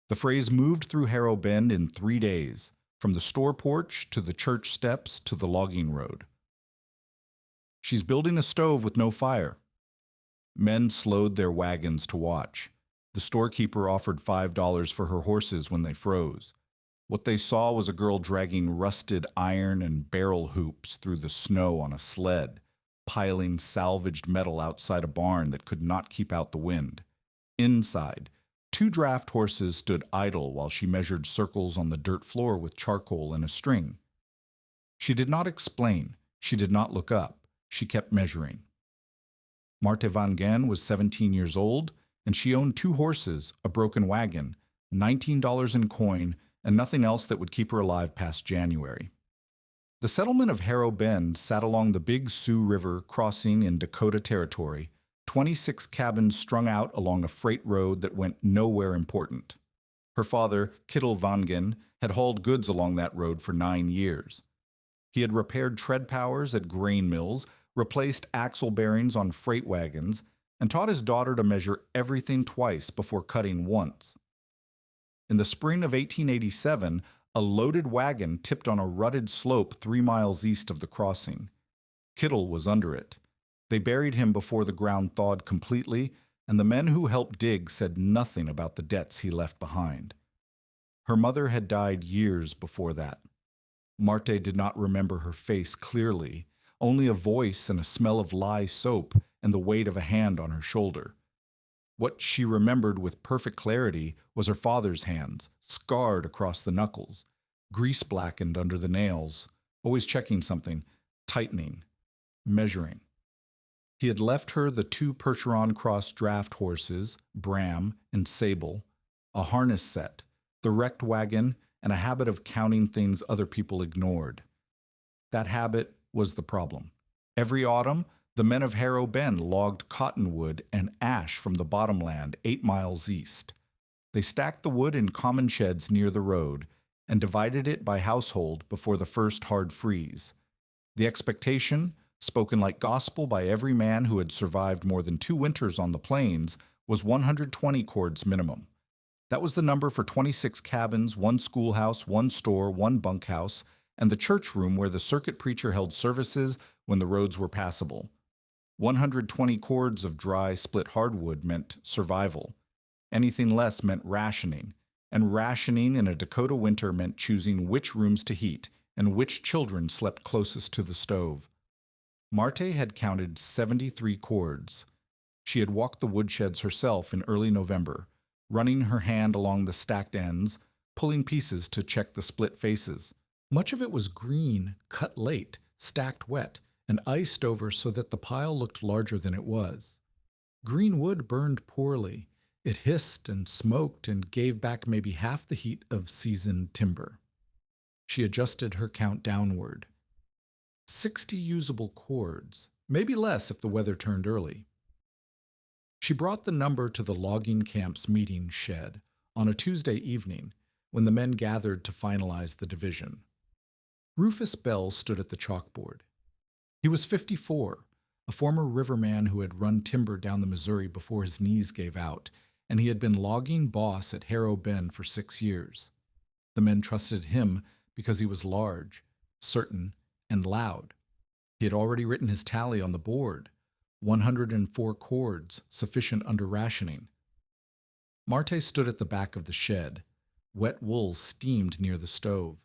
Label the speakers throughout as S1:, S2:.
S1: The phrase moved through Harrow Bend in 3 days, from the store porch to the church steps to the logging road. She's building a stove with no fire. Men slowed their wagons to watch. The storekeeper offered $5 for her horses when they froze. What they saw was a girl dragging rusted iron and barrel hoops through the snow on a sled, piling salvaged metal outside a barn that could not keep out the wind. Inside, 2 draft horses stood idle while she measured circles on the dirt floor with charcoal and a string. She did not explain. She did not look up. She kept measuring. Marthe van Gen was 17 years old, and she owned 2 horses, a broken wagon, $19 in coin, and nothing else that would keep her alive past January. The settlement of Harrow Bend sat along the Big Sioux River crossing in Dakota Territory, 26 cabins strung out along a freight road that went nowhere important. Her father, Kittel van Gen, had hauled goods along that road for 9 years. He had repaired tread powers at grain mills, replaced axle bearings on freight wagons, and taught his daughter to measure everything twice before cutting once. In the spring of 1887, a loaded wagon tipped on a rutted slope 3 miles east of the crossing. Kittel was under it. They buried him before the ground thawed completely, and the men who helped dig said nothing about the debts he left behind. Her mother had died years before that. Marthe did not remember her face clearly, only a voice and a smell of lye soap and the weight of a hand on her shoulder. What she remembered with perfect clarity was her father's hands, scarred across the knuckles, grease-blackened under the nails, always checking something, tightening, measuring. He had left her the 2 Percheron Cross draft horses, Bram and Sable, a harness set, the wrecked wagon, and a habit of counting things other people ignored. That habit was the problem. Every autumn, the men of Harrow Bend logged cottonwood and ash from the bottomland 8 miles east. They stacked the wood in common sheds near the road and divided it by household before the first hard freeze. The expectation, spoken like gospel by every man who had survived more than 2 winters on the plains, was 120 cords minimum. That was the number for 26 cabins, 1 schoolhouse, 1 store, 1 bunkhouse, and the church room where the circuit preacher held services when the roads were passable. 120 cords of dry, split hardwood meant survival. Anything less meant rationing, and rationing in a Dakota winter meant choosing which rooms to heat and which children slept closest to the stove. Marthe had counted 73 cords. She had walked the woodsheds herself in early November, running her hand along the stacked ends, pulling pieces to check the split faces. Much of it was green, cut late, stacked wet, and iced over so that the pile looked larger than it was. Green wood burned poorly. It hissed and smoked and gave back maybe half the heat of seasoned timber. She adjusted her count downward. 60 usable cords, maybe less if the weather turned early. She brought the number to the logging camp's meeting shed on a Tuesday evening when the men gathered to finalize the division. Rufus Bell stood at the chalkboard. He was 54, a former riverman who had run timber down the Missouri before his knees gave out, and he had been logging boss at Harrow Bend for 6 years. The men trusted him because he was large, certain, and loud. He had already written his tally on the board, 104 cords, sufficient under rationing. Marthe stood at the back of the shed. Wet wool steamed near the stove.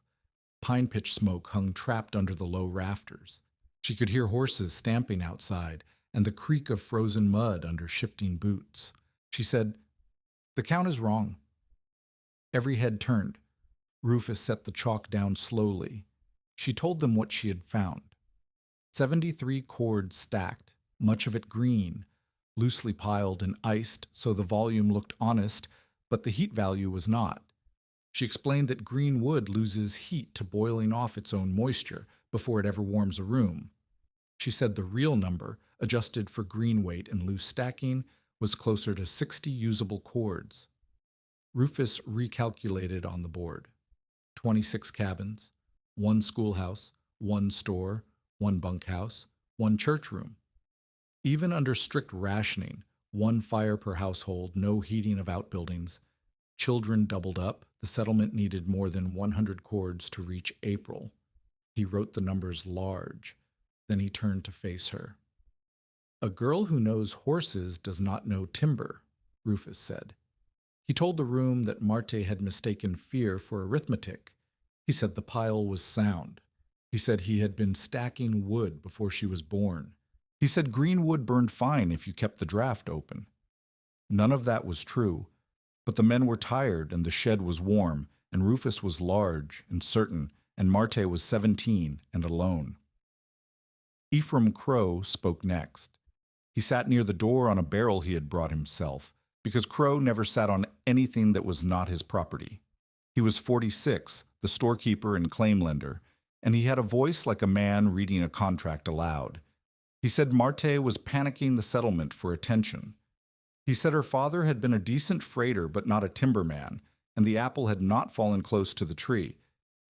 S1: Pine pitch smoke hung trapped under the low rafters. She could hear horses stamping outside and the creak of frozen mud under shifting boots. She said, "The count is wrong." Every head turned. Rufus set the chalk down slowly. She told them what she had found. 73 cords stacked, much of it green, loosely piled and iced so the volume looked honest, but the heat value was not. She explained that green wood loses heat to boiling off its own moisture before it ever warms a room. She said the real number, adjusted for green weight and loose stacking, was closer to 60 usable cords. Rufus recalculated on the board. 26 cabins, 1 schoolhouse, 1 store, 1 bunkhouse, 1 church room. Even under strict rationing, 1 fire per household, no heating of outbuildings, Children doubled up. The settlement needed more than 100 cords to reach April. He wrote the numbers large. Then he turned to face her. "A girl who knows horses does not know timber," Rufus said. He told the room that Marte had mistaken fear for arithmetic. He said the pile was sound. He said he had been stacking wood before she was born. He said green wood burned fine if you kept the draft open. None of that was true, but the men were tired and the shed was warm, and Rufus was large and certain, and Marte was 17 and alone. Ephraim Crow spoke next. He sat near the door on a barrel he had brought himself, because Crow never sat on anything that was not his property. He was 46, the storekeeper and claim lender, and he had a voice like a man reading a contract aloud. He said Marte was panicking the settlement for attention. He said her father had been a decent freighter but not a timberman, and the apple had not fallen close to the tree.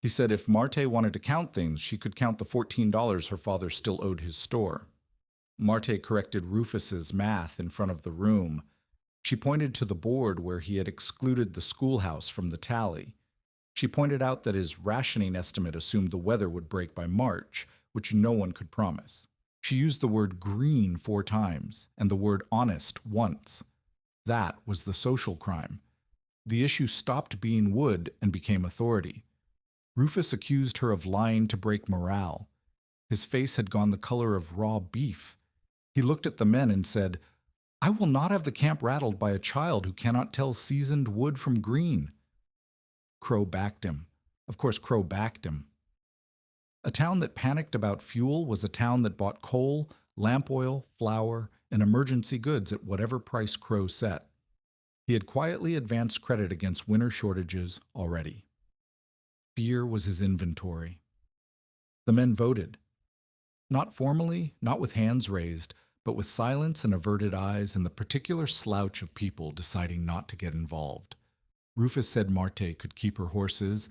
S1: He said if Marte wanted to count things, she could count the $14 her father still owed his store. Marte corrected Rufus's math in front of the room. She pointed to the board where he had excluded the schoolhouse from the tally. She pointed out that his rationing estimate assumed the weather would break by March, which no one could promise. She used the word green 4 times and the word honest once. That was the social crime. The issue stopped being wood and became authority. Rufus accused her of lying to break morale. His face had gone the color of raw beef. He looked at the men and said, "I will not have the camp rattled by a child who cannot tell seasoned wood from green." Crow backed him. Of course, Crow backed him. A town that panicked about fuel was a town that bought coal, lamp oil, flour, and emergency goods at whatever price Crow set. He had quietly advanced credit against winter shortages already. Fear was his inventory. The men voted. Not formally, not with hands raised, but with silence and averted eyes and the particular slouch of people deciding not to get involved. Rufus said Marte could keep her horses,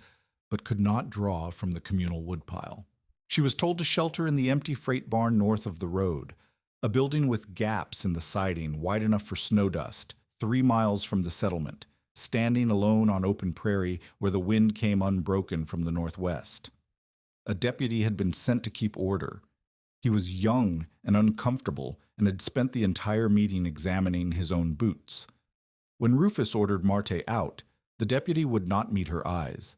S1: but could not draw from the communal woodpile. She was told to shelter in the empty freight barn north of the road, a building with gaps in the siding wide enough for snow dust, 3 miles from the settlement, standing alone on open prairie where the wind came unbroken from the northwest. A deputy had been sent to keep order. He was young and uncomfortable and had spent the entire meeting examining his own boots. When Rufus ordered Marte out, the deputy would not meet her eyes,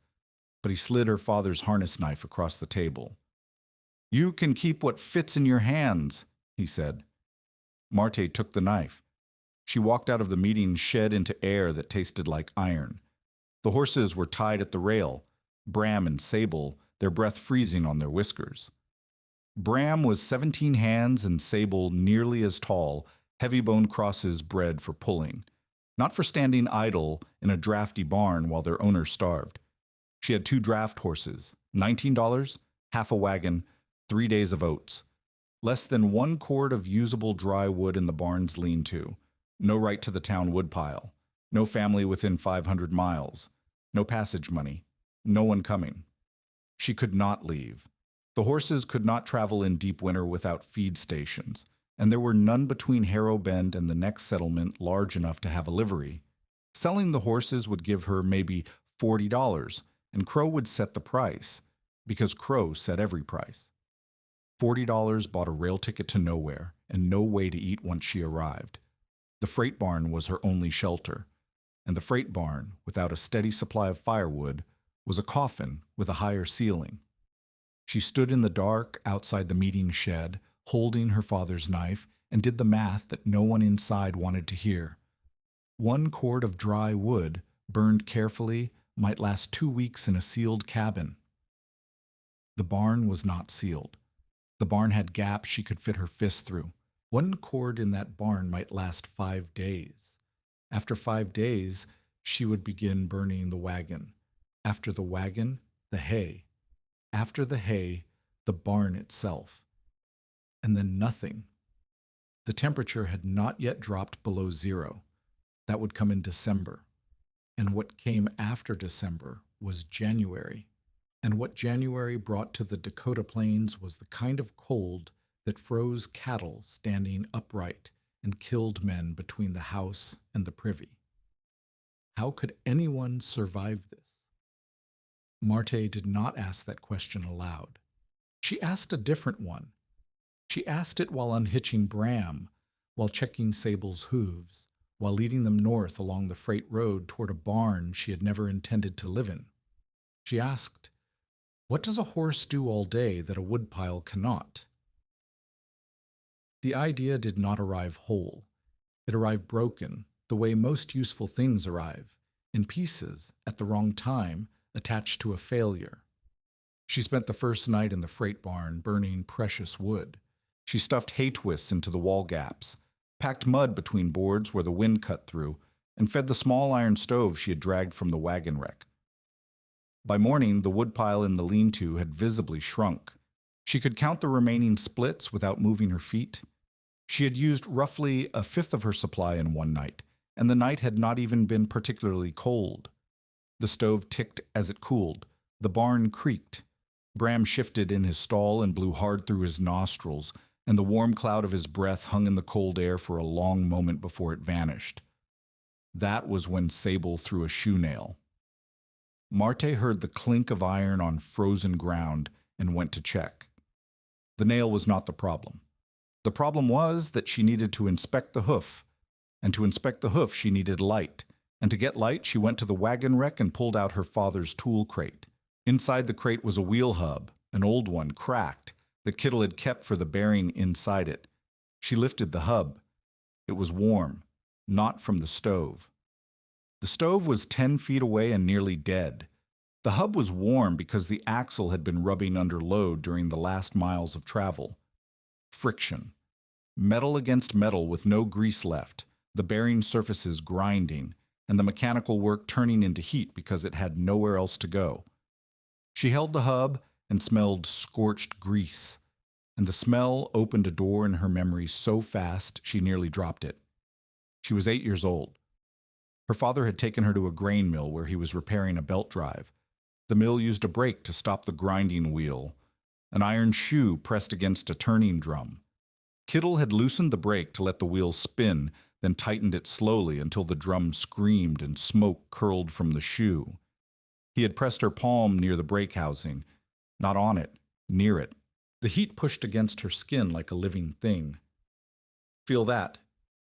S1: but he slid her father's harness knife across the table. "You can keep what fits in your hands," he said. Marte took the knife. She walked out of the meeting shed into air that tasted like iron. The horses were tied at the rail, Bram and Sable, their breath freezing on their whiskers. Bram was 17 hands and Sable nearly as tall, heavy-bone crosses bred for pulling, not for standing idle in a drafty barn while their owner starved. She had 2 draft horses, $19, half a wagon, 3 days of oats. Less than 1 cord of usable dry wood in the barn's lean-to. No right to the town woodpile. No family within 500 miles. No passage money. No one coming. She could not leave. The horses could not travel in deep winter without feed stations, and there were none between Harrow Bend and the next settlement large enough to have a livery. Selling the horses would give her maybe $40, and Crow would set the price, because Crow set every price. $40 bought a rail ticket to nowhere, and no way to eat once she arrived. The freight barn was her only shelter, and the freight barn, without a steady supply of firewood, was a coffin with a higher ceiling. She stood in the dark outside the meeting shed, holding her father's knife, and did the math that no one inside wanted to hear. 1 cord of dry wood, burned carefully, might last 2 weeks in a sealed cabin. The barn was not sealed. The barn had gaps she could fit her fist through. 1 cord in that barn might last 5 days. After 5 days, she would begin burning the wagon. After the wagon, the hay. After the hay, the barn itself. And then nothing. The temperature had not yet dropped below 0. That would come in December. And what came after December was January. And what January brought to the Dakota Plains was the kind of cold that froze cattle standing upright and killed men between the house and the privy. How could anyone survive this? Marte did not ask that question aloud. She asked a different one. She asked it while unhitching Bram, while checking Sable's hooves, while leading them north along the freight road toward a barn she had never intended to live in. She asked, "What does a horse do all day that a woodpile cannot?" The idea did not arrive whole. It arrived broken, the way most useful things arrive, in pieces, at the wrong time, attached to a failure. She spent the first night in the freight barn burning precious wood. She stuffed hay twists into the wall gaps, packed mud between boards where the wind cut through, and fed the small iron stove she had dragged from the wagon wreck. By morning, the woodpile in the lean-to had visibly shrunk. She could count the remaining splits without moving her feet. She had used roughly a fifth of her supply in one night, and the night had not even been particularly cold. The stove ticked as it cooled. The barn creaked. Bram shifted in his stall and blew hard through his nostrils, and the warm cloud of his breath hung in the cold air for a long moment before it vanished. That was when Sable threw a shoe nail. Marte heard the clink of iron on frozen ground and went to check. The nail was not the problem. The problem was that she needed to inspect the hoof, and to inspect the hoof she needed light, and to get light she went to the wagon wreck and pulled out her father's tool crate. Inside the crate was a wheel hub, an old one, cracked, that Kittle had kept for the bearing inside it. She lifted the hub. It was warm, not from the stove. The stove was 10 feet away and nearly dead. The hub was warm because the axle had been rubbing under load during the last miles of travel. Friction. Metal against metal with no grease left, the bearing surfaces grinding, and the mechanical work turning into heat because it had nowhere else to go. She held the hub and smelled scorched grease, and the smell opened a door in her memory so fast she nearly dropped it. She was 8 years old. Her father had taken her to a grain mill where he was repairing a belt drive. The mill used a brake to stop the grinding wheel, an iron shoe pressed against a turning drum. Kittle had loosened the brake to let the wheel spin, then tightened it slowly until the drum screamed and smoke curled from the shoe. He had pressed her palm near the brake housing, not on it, near it. The heat pushed against her skin like a living thing. "Feel that,"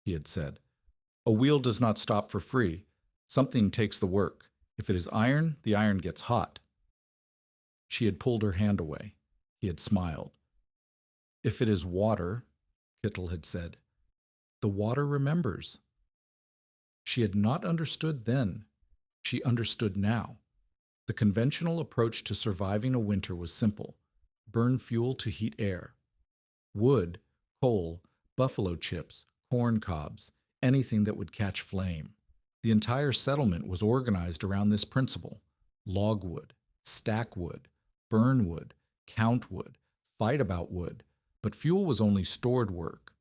S1: he had said. "A wheel does not stop for free. Something takes the work. If it is iron, the iron gets hot." She had pulled her hand away. He had smiled. "If it is water," Kittle had said, "the water remembers." She had not understood then. She understood now. The conventional approach to surviving a winter was simple. Burn fuel to heat air. Wood, coal, buffalo chips, corn cobs, anything that would catch flame. The entire settlement was organized around this principle. Logwood, stack wood, burn wood, count wood, fight about wood, but fuel was only stored work.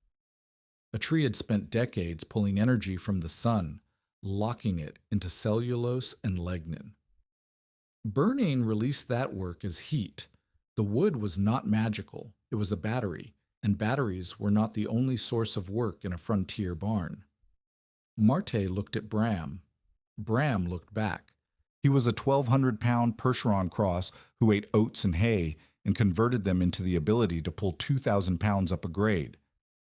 S1: A tree had spent decades pulling energy from the sun, locking it into cellulose and lignin. Burning released that work as heat. The wood was not magical. It was a battery, and batteries were not the only source of work in a frontier barn. Marte looked at Bram. Bram looked back. He was a 1,200-pound Percheron cross who ate oats and hay and converted them into the ability to pull 2,000 pounds up a grade.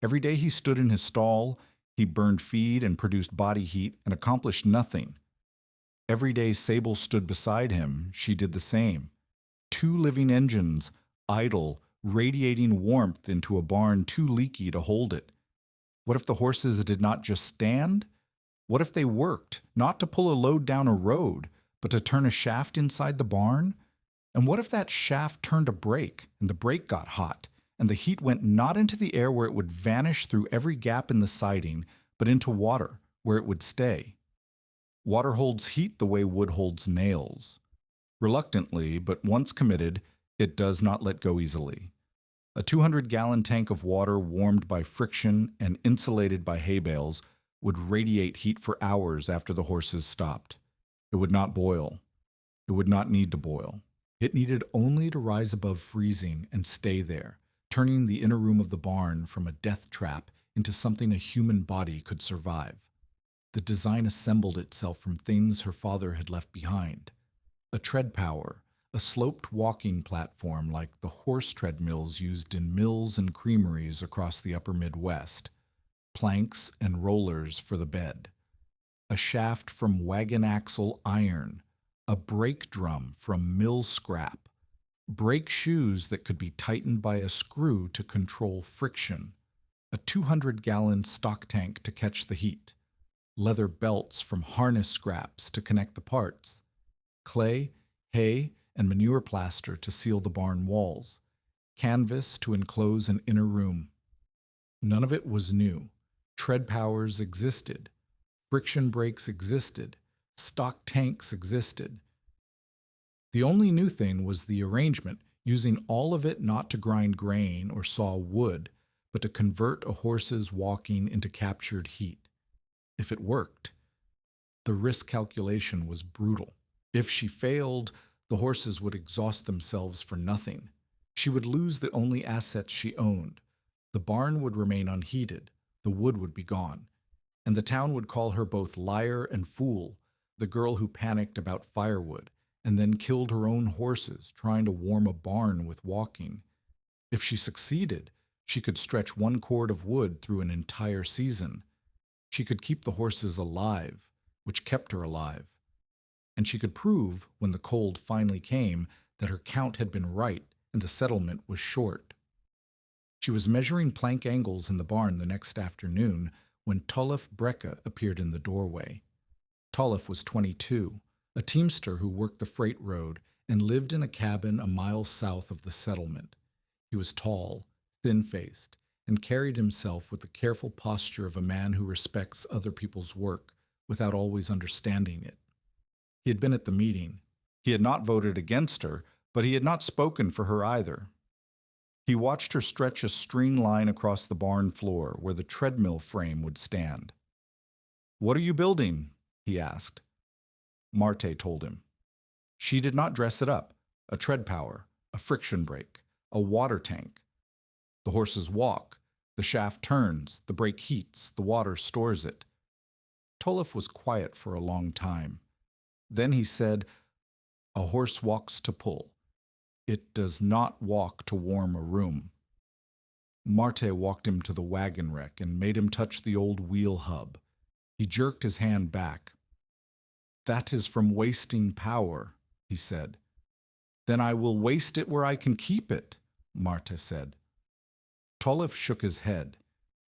S1: Every day he stood in his stall, he burned feed and produced body heat and accomplished nothing. Every day Sable stood beside him, she did the same. 2 living engines, idle, radiating warmth into a barn too leaky to hold it. What if the horses did not just stand? What if they worked, not to pull a load down a road, but to turn a shaft inside the barn? And what if that shaft turned a brake, and the brake got hot, and the heat went not into the air where it would vanish through every gap in the siding, but into water, where it would stay? Water holds heat the way wood holds nails. Reluctantly, but once committed, it does not let go easily. A 200-gallon tank of water warmed by friction and insulated by hay bales would radiate heat for hours after the horses stopped. It would not boil. It would not need to boil. It needed only to rise above freezing and stay there, turning the inner room of the barn from a death trap into something a human body could survive. The design assembled itself from things her father had left behind. A tread power, a sloped walking platform like the horse treadmills used in mills and creameries across the upper Midwest, planks and rollers for the bed, a shaft from wagon axle iron, a brake drum from mill scrap, brake shoes that could be tightened by a screw to control friction, a 200-gallon stock tank to catch the heat, leather belts from harness scraps to connect the parts, clay, hay, and manure plaster to seal the barn walls, canvas to enclose an inner room. None of it was new. Tread powers existed. Friction brakes existed. Stock tanks existed. The only new thing was the arrangement, using all of it not to grind grain or saw wood, but to convert a horse's walking into captured heat. If it worked, the risk calculation was brutal. If she failed, the horses would exhaust themselves for nothing. She would lose the only assets she owned. The barn would remain unheated. The wood would be gone. And the town would call her both liar and fool, the girl who panicked about firewood and then killed her own horses trying to warm a barn with walking. If she succeeded, she could stretch one cord of wood through an entire season. She could keep the horses alive, which kept her alive. And she could prove, when the cold finally came, that her count had been right and the settlement was short. She was measuring plank angles in the barn the next afternoon when Tollef Brecke appeared in the doorway. Tollef was 22, a teamster who worked the freight road and lived in a cabin a mile south of the settlement. He was tall, thin-faced, and carried himself with the careful posture of a man who respects other people's work without always understanding it. He had been at the meeting. He had not voted against her, but he had not spoken for her either. He watched her stretch a string line across the barn floor where the treadmill frame would stand. "What are you building?" he asked. Marte told him. She did not dress it up. A tread power, a friction brake, a water tank. The horses walk, the shaft turns, the brake heats, the water stores it. Tollef was quiet for a long time. Then he said, "A horse walks to pull. It does not walk to warm a room." Marte walked him to the wagon wreck and made him touch the old wheel hub. He jerked his hand back. "That is from wasting power," he said. "Then I will waste it where I can keep it," Marte said. Tollef shook his head.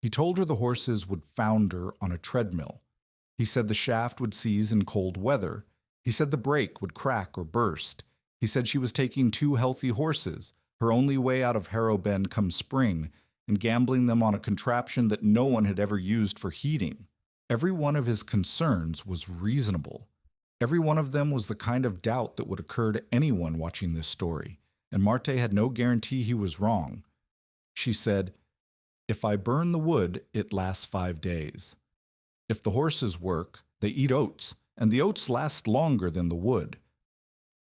S1: He told her the horses would founder on a treadmill. He said the shaft would seize in cold weather. He said the brake would crack or burst. He said she was taking 2 healthy horses, her only way out of Harrow Bend come spring, and gambling them on a contraption that no one had ever used for heating. Every one of his concerns was reasonable. Every one of them was the kind of doubt that would occur to anyone watching this story, and Marte had no guarantee he was wrong. She said, "If I burn the wood, it lasts 5 days. If the horses work, they eat oats, and the oats last longer than the wood.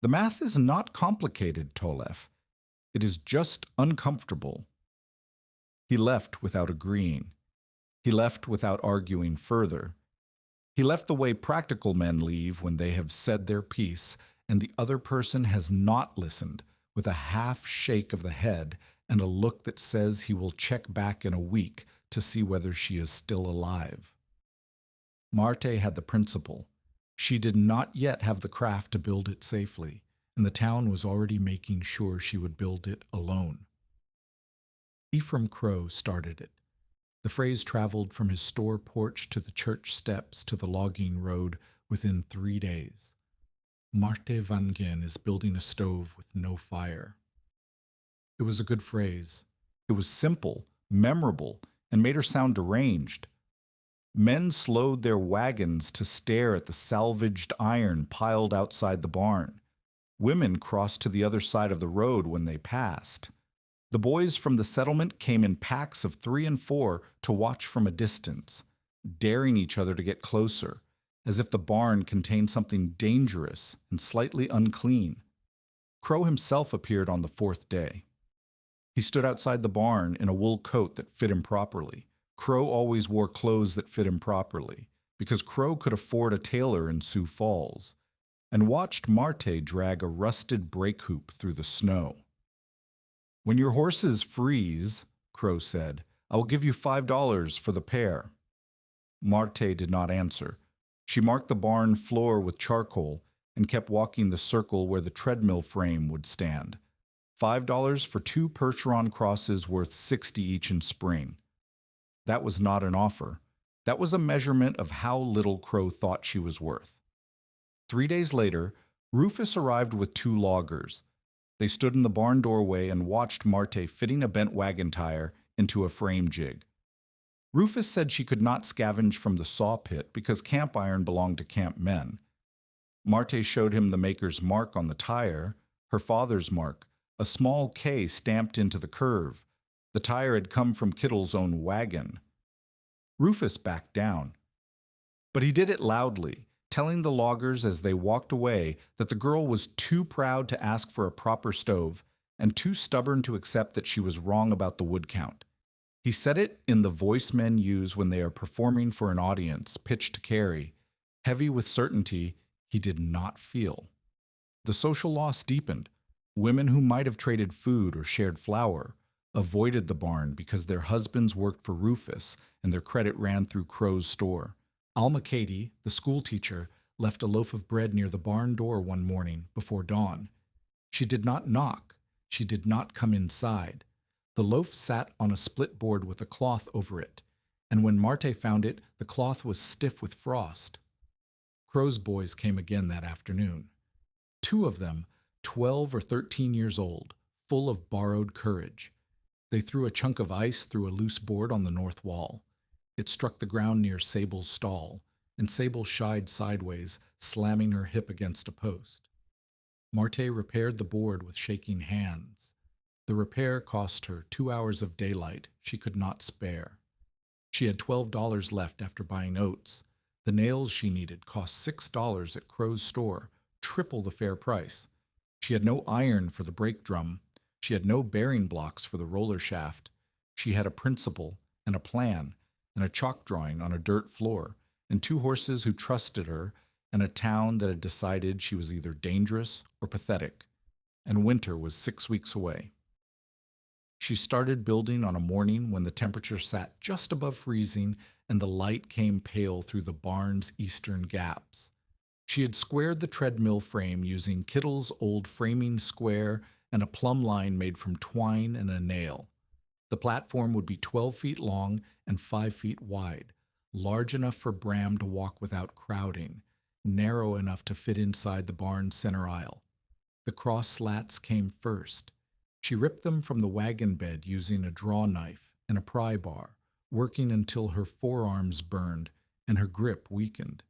S1: The math is not complicated, Tollef. It is just uncomfortable." He left without agreeing. He left without arguing further. He left the way practical men leave when they have said their piece and the other person has not listened, with a half shake of the head and a look that says he will check back in a week to see whether she is still alive. Marte had the principle. She did not yet have the craft to build it safely, and the town was already making sure she would build it alone. Ephraim Crow started it. The phrase traveled from his store porch to the church steps to the logging road within 3 days. Marte van Gen is building a stove with no fire. It was a good phrase. It was simple, memorable, and made her sound deranged. Men slowed their wagons to stare at the salvaged iron piled outside the barn. Women crossed to the other side of the road when they passed. The boys from the settlement came in packs of 3 and 4 to watch from a distance, daring each other to get closer, as if the barn contained something dangerous and slightly unclean. Crow himself appeared on the 4th day. He stood outside the barn in a wool coat that fit him properly. Crow always wore clothes that fit him properly. because Crow could afford a tailor in Sioux Falls, and watched Marte drag a rusted brake hoop through the snow. "When your horses freeze," Crow said, "I will give you $5 for the pair." Marte did not answer. She marked the barn floor with charcoal and kept walking the circle where the treadmill frame would stand. $5 for 2 Percheron crosses worth 60 each in spring. That was not an offer. That was a measurement of how little Crow thought she was worth. 3 days later, Rufus arrived with 2 loggers. They stood in the barn doorway and watched Marte fitting a bent wagon tire into a frame jig. Rufus said she could not scavenge from the saw pit because camp iron belonged to camp men. Marte showed him the maker's mark on the tire, her father's mark, a small K stamped into the curve. The tire had come from Kittle's own wagon. Rufus backed down. But he did it loudly, telling the loggers as they walked away that the girl was too proud to ask for a proper stove and too stubborn to accept that she was wrong about the wood count. He said it in the voice men use when they are performing for an audience, pitched to carry, heavy with certainty he did not feel. The social loss deepened. Women who might have traded food or shared flour avoided the barn because their husbands worked for Rufus and their credit ran through Crow's store. Alma Katie, the school teacher, left a loaf of bread near the barn door one morning before dawn. She did not knock. She did not come inside. The loaf sat on a split board with a cloth over it, and when Marte found it, the cloth was stiff with frost. Crow's boys came again that afternoon. 2 of them, 12 or 13 years old, full of borrowed courage. They threw a chunk of ice through a loose board on the north wall. It struck the ground near Sable's stall, and Sable shied sideways, slamming her hip against a post. Marte repaired the board with shaking hands. The repair cost her 2 hours of daylight she could not spare. She had $12 left after buying oats. The nails she needed cost $6 at Crow's store, triple the fair price. She had no iron for the brake drum. She had no bearing blocks for the roller shaft. She had a principle and a plan and a chalk drawing on a dirt floor, and 2 horses who trusted her, and a town that had decided she was either dangerous or pathetic, and winter was 6 weeks away. She started building on a morning when the temperature sat just above freezing and the light came pale through the barn's eastern gaps. She had squared the treadmill frame using Kittle's old framing square and a plumb line made from twine and a nail. The platform would be 12 feet long and 5 feet wide, large enough for Bram to walk without crowding, narrow enough to fit inside the barn's center aisle. The cross slats came first. She ripped them from the wagon bed using a draw knife and a pry bar, working until her forearms burned and her grip weakened.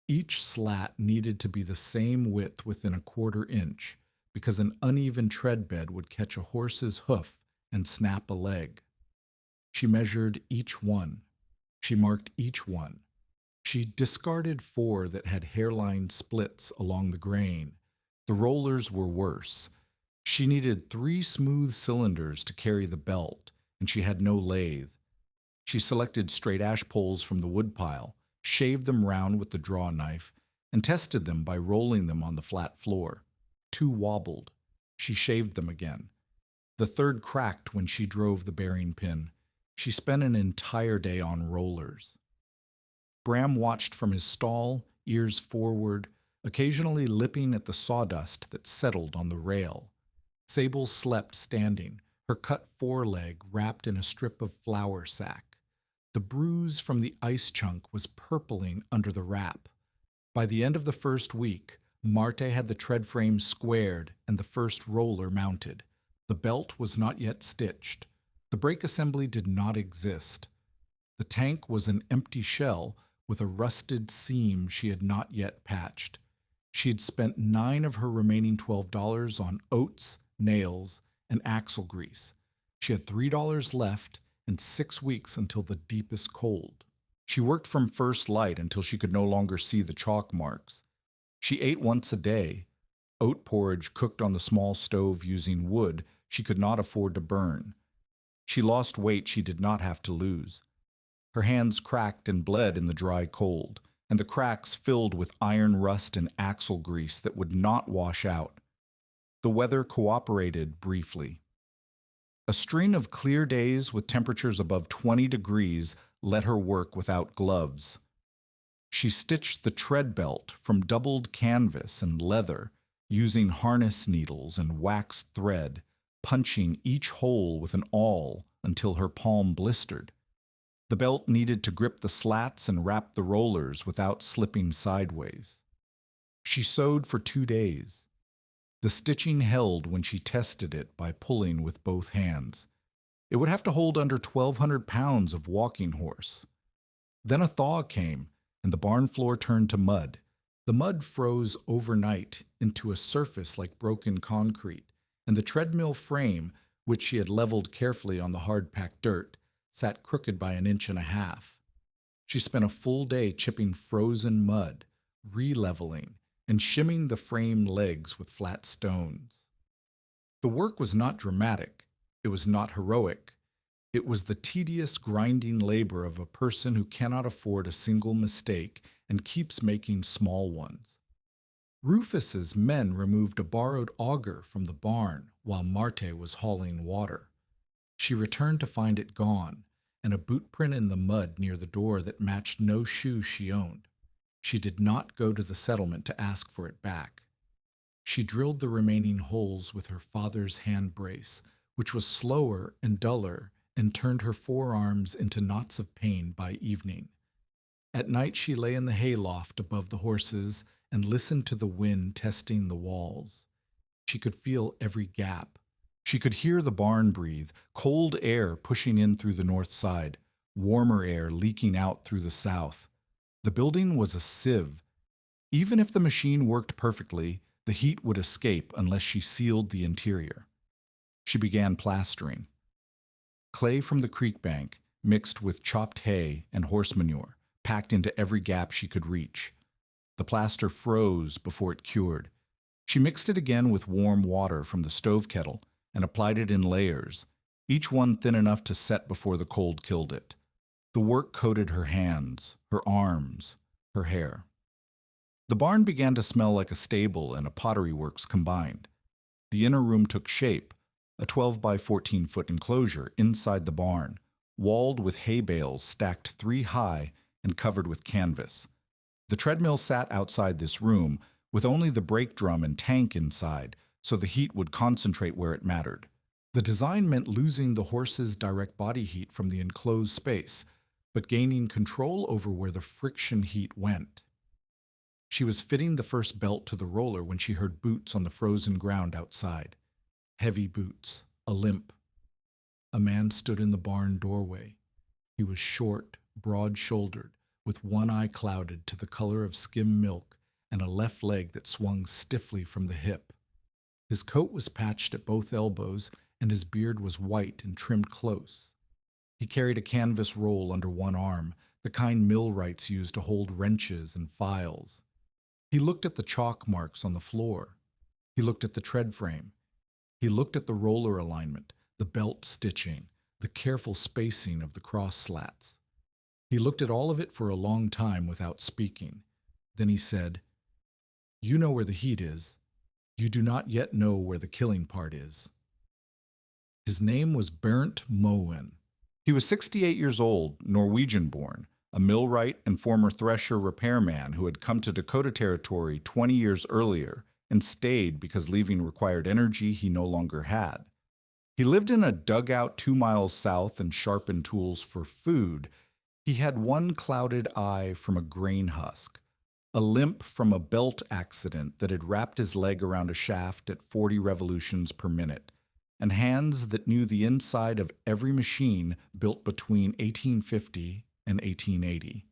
S1: Each slat needed to be the same width within a 1/4 inch, because an uneven tread bed would catch a horse's hoof and snap a leg. She measured each one. She marked each one. She discarded 4 that had hairline splits along the grain. The rollers were worse. She needed 3 smooth cylinders to carry the belt, and she had no lathe. She selected straight ash poles from the woodpile, shaved them round with the draw knife, and tested them by rolling them on the flat floor. 2 wobbled. She shaved them again. The 3rd cracked when she drove the bearing pin. She spent an entire day on rollers. Bram watched from his stall, ears forward, occasionally lipping at the sawdust that settled on the rail. Sable slept standing, her cut foreleg wrapped in a strip of flour sack. The bruise from the ice chunk was purpling under the wrap. By the end of the first week, Marte had the tread frame squared and the first roller mounted. The belt was not yet stitched. The brake assembly did not exist. The tank was an empty shell with a rusted seam she had not yet patched. She had spent 9 of her remaining $12 on oats, nails, and axle grease. She had $3 left and 6 weeks until the deepest cold. She worked from first light until she could no longer see the chalk marks. She ate once a day, oat porridge cooked on the small stove using wood she could not afford to burn. She lost weight she did not have to lose. Her hands cracked and bled in the dry cold, and the cracks filled with iron rust and axle grease that would not wash out. The weather cooperated briefly. A string of clear days with temperatures above 20 degrees let her work without gloves. She stitched the tread belt from doubled canvas and leather, using harness needles and waxed thread, punching each hole with an awl until her palm blistered. The belt needed to grip the slats and wrap the rollers without slipping sideways. She sewed for 2 days. The stitching held when she tested it by pulling with both hands. It would have to hold under 1,200 pounds of walking horse. Then a thaw came, and the barn floor turned to mud. The mud froze overnight into a surface like broken concrete, and the treadmill frame, which she had leveled carefully on the hard-packed dirt, sat crooked by 1.5 inches. She spent a full day chipping frozen mud, re-leveling, and shimming the frame legs with flat stones. The work was not dramatic. It was not heroic. It was the tedious, grinding labor of a person who cannot afford a single mistake and keeps making small ones. Rufus's men removed a borrowed auger from the barn while Marte was hauling water. She returned to find it gone, and a boot print in the mud near the door that matched no shoe she owned. She did not go to the settlement to ask for it back. She drilled the remaining holes with her father's hand brace, which was slower and duller, and turned her forearms into knots of pain by evening. At night she lay in the hayloft above the horses and listened to the wind testing the walls. She could feel every gap. She could hear the barn breathe, cold air pushing in through the north side, warmer air leaking out through the south. The building was a sieve. Even if the machine worked perfectly, the heat would escape unless she sealed the interior. She began plastering. Clay from the creek bank, mixed with chopped hay and horse manure, packed into every gap she could reach. The plaster froze before it cured. She mixed it again with warm water from the stove kettle and applied it in layers, each one thin enough to set before the cold killed it. The work coated her hands, her arms, her hair. The barn began to smell like a stable and a pottery works combined. The inner room took shape, a 12 by 14 foot enclosure inside the barn, walled with hay bales stacked 3 high and covered with canvas. The treadmill sat outside this room, with only the brake drum and tank inside, so the heat would concentrate where it mattered. The design meant losing the horse's direct body heat from the enclosed space, but gaining control over where the friction heat went. She was fitting the first belt to the roller when she heard boots on the frozen ground outside. Heavy boots, a limp. A man stood in the barn doorway. He was short, broad-shouldered, with one eye clouded to the color of skim milk and a left leg that swung stiffly from the hip. His coat was patched at both elbows, and his beard was white and trimmed close. He carried a canvas roll under one arm, the kind millwrights used to hold wrenches and files. He looked at the chalk marks on the floor. He looked at the tread frame. He looked at the roller alignment, the belt stitching, the careful spacing of the cross slats. He looked at all of it for a long time without speaking. Then he said, "You know where the heat is. You do not yet know where the killing part is." His name was Burnt Moan. He was 68 years old, Norwegian-born, a millwright and former thresher repairman who had come to Dakota Territory 20 years earlier and stayed because leaving required energy he no longer had. He lived in a dugout 2 miles south and sharpened tools for food. He had one clouded eye from a grain husk, a limp from a belt accident that had wrapped his leg around a shaft at 40 revolutions per minute, and hands that knew the inside of every machine built between 1850 and 1880.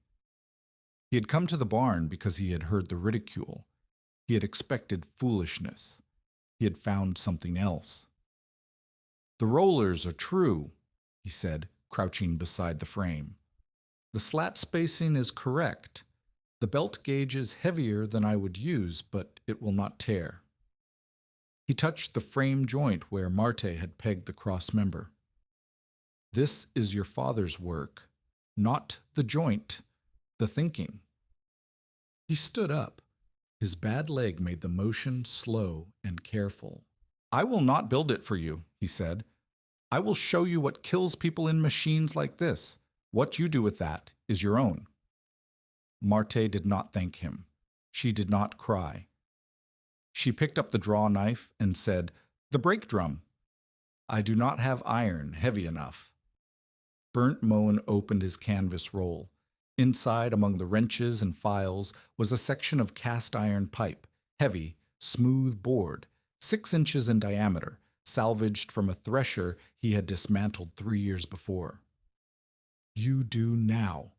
S1: He had come to the barn because he had heard the ridicule. He had expected foolishness. He had found something else. "The rollers are true," he said, crouching beside the frame. "The slat spacing is correct. The belt gauge is heavier than I would use, but it will not tear." He touched the frame joint where Marte had pegged the cross member. "This is your father's work. not the joint, the thinking. He stood up. His bad leg made the motion slow and careful. I will not build it for you, he said. I will show you what kills people in machines like this. What you do with that is your own. Marthe did not thank him. She did not cry. She picked up the draw knife and said, "The brake drum. I do not have iron heavy enough." Burnt Moan opened his canvas roll. Inside, among the wrenches and files, was a section of cast iron pipe, heavy, smooth bored, 6 inches in diameter, salvaged from a thresher he had dismantled 3 years before. "You do now,"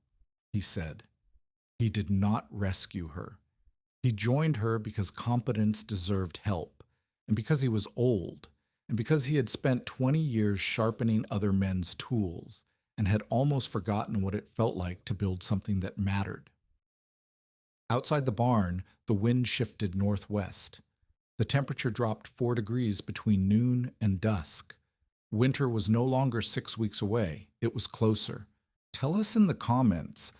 S1: he said. He did not rescue her. He joined her because competence deserved help, and because he was old, and because he had spent 20 years sharpening other men's tools, and had almost forgotten what it felt like to build something that mattered. Outside the barn, the wind shifted northwest. The temperature dropped 4 degrees between noon and dusk. Winter was no longer 6 weeks away. It was closer. Tell us in the comments,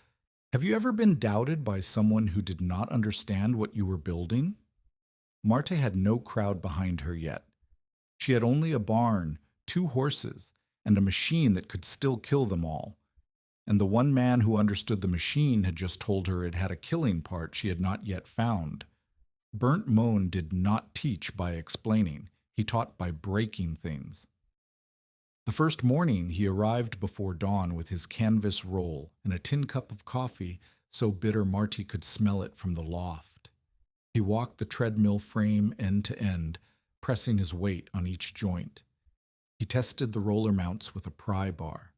S1: have you ever been doubted by someone who did not understand what you were building? Marthe had no crowd behind her yet. She had only a barn, 2 horses, and a machine that could still kill them all. And the one man who understood the machine had just told her it had a killing part she had not yet found. Burnt Moan did not teach by explaining. He taught by breaking things. The first morning he arrived before dawn with his canvas roll and a tin cup of coffee so bitter Marthe could smell it from the loft. He walked the treadmill frame end to end, pressing his weight on each joint. He tested the roller mounts with a pry bar.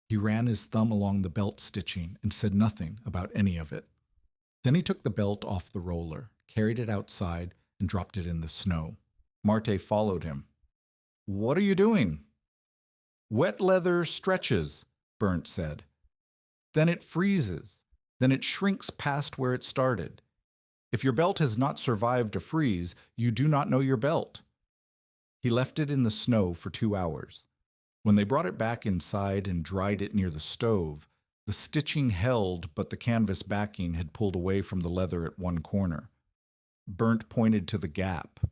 S1: He ran his thumb along the belt stitching and said nothing about any of it. Then he took the belt off the roller, carried it outside, and dropped it in the snow. Marthe followed him. "What are you doing?" "Wet leather stretches," Burnt said. "Then it freezes. Then it shrinks past where it started. If your belt has not survived a freeze, you do not know your belt." He left it in the snow for 2 hours. When they brought it back inside and dried it near the stove, the stitching held, but the canvas backing had pulled away from the leather at one corner. Burnt pointed to the gap.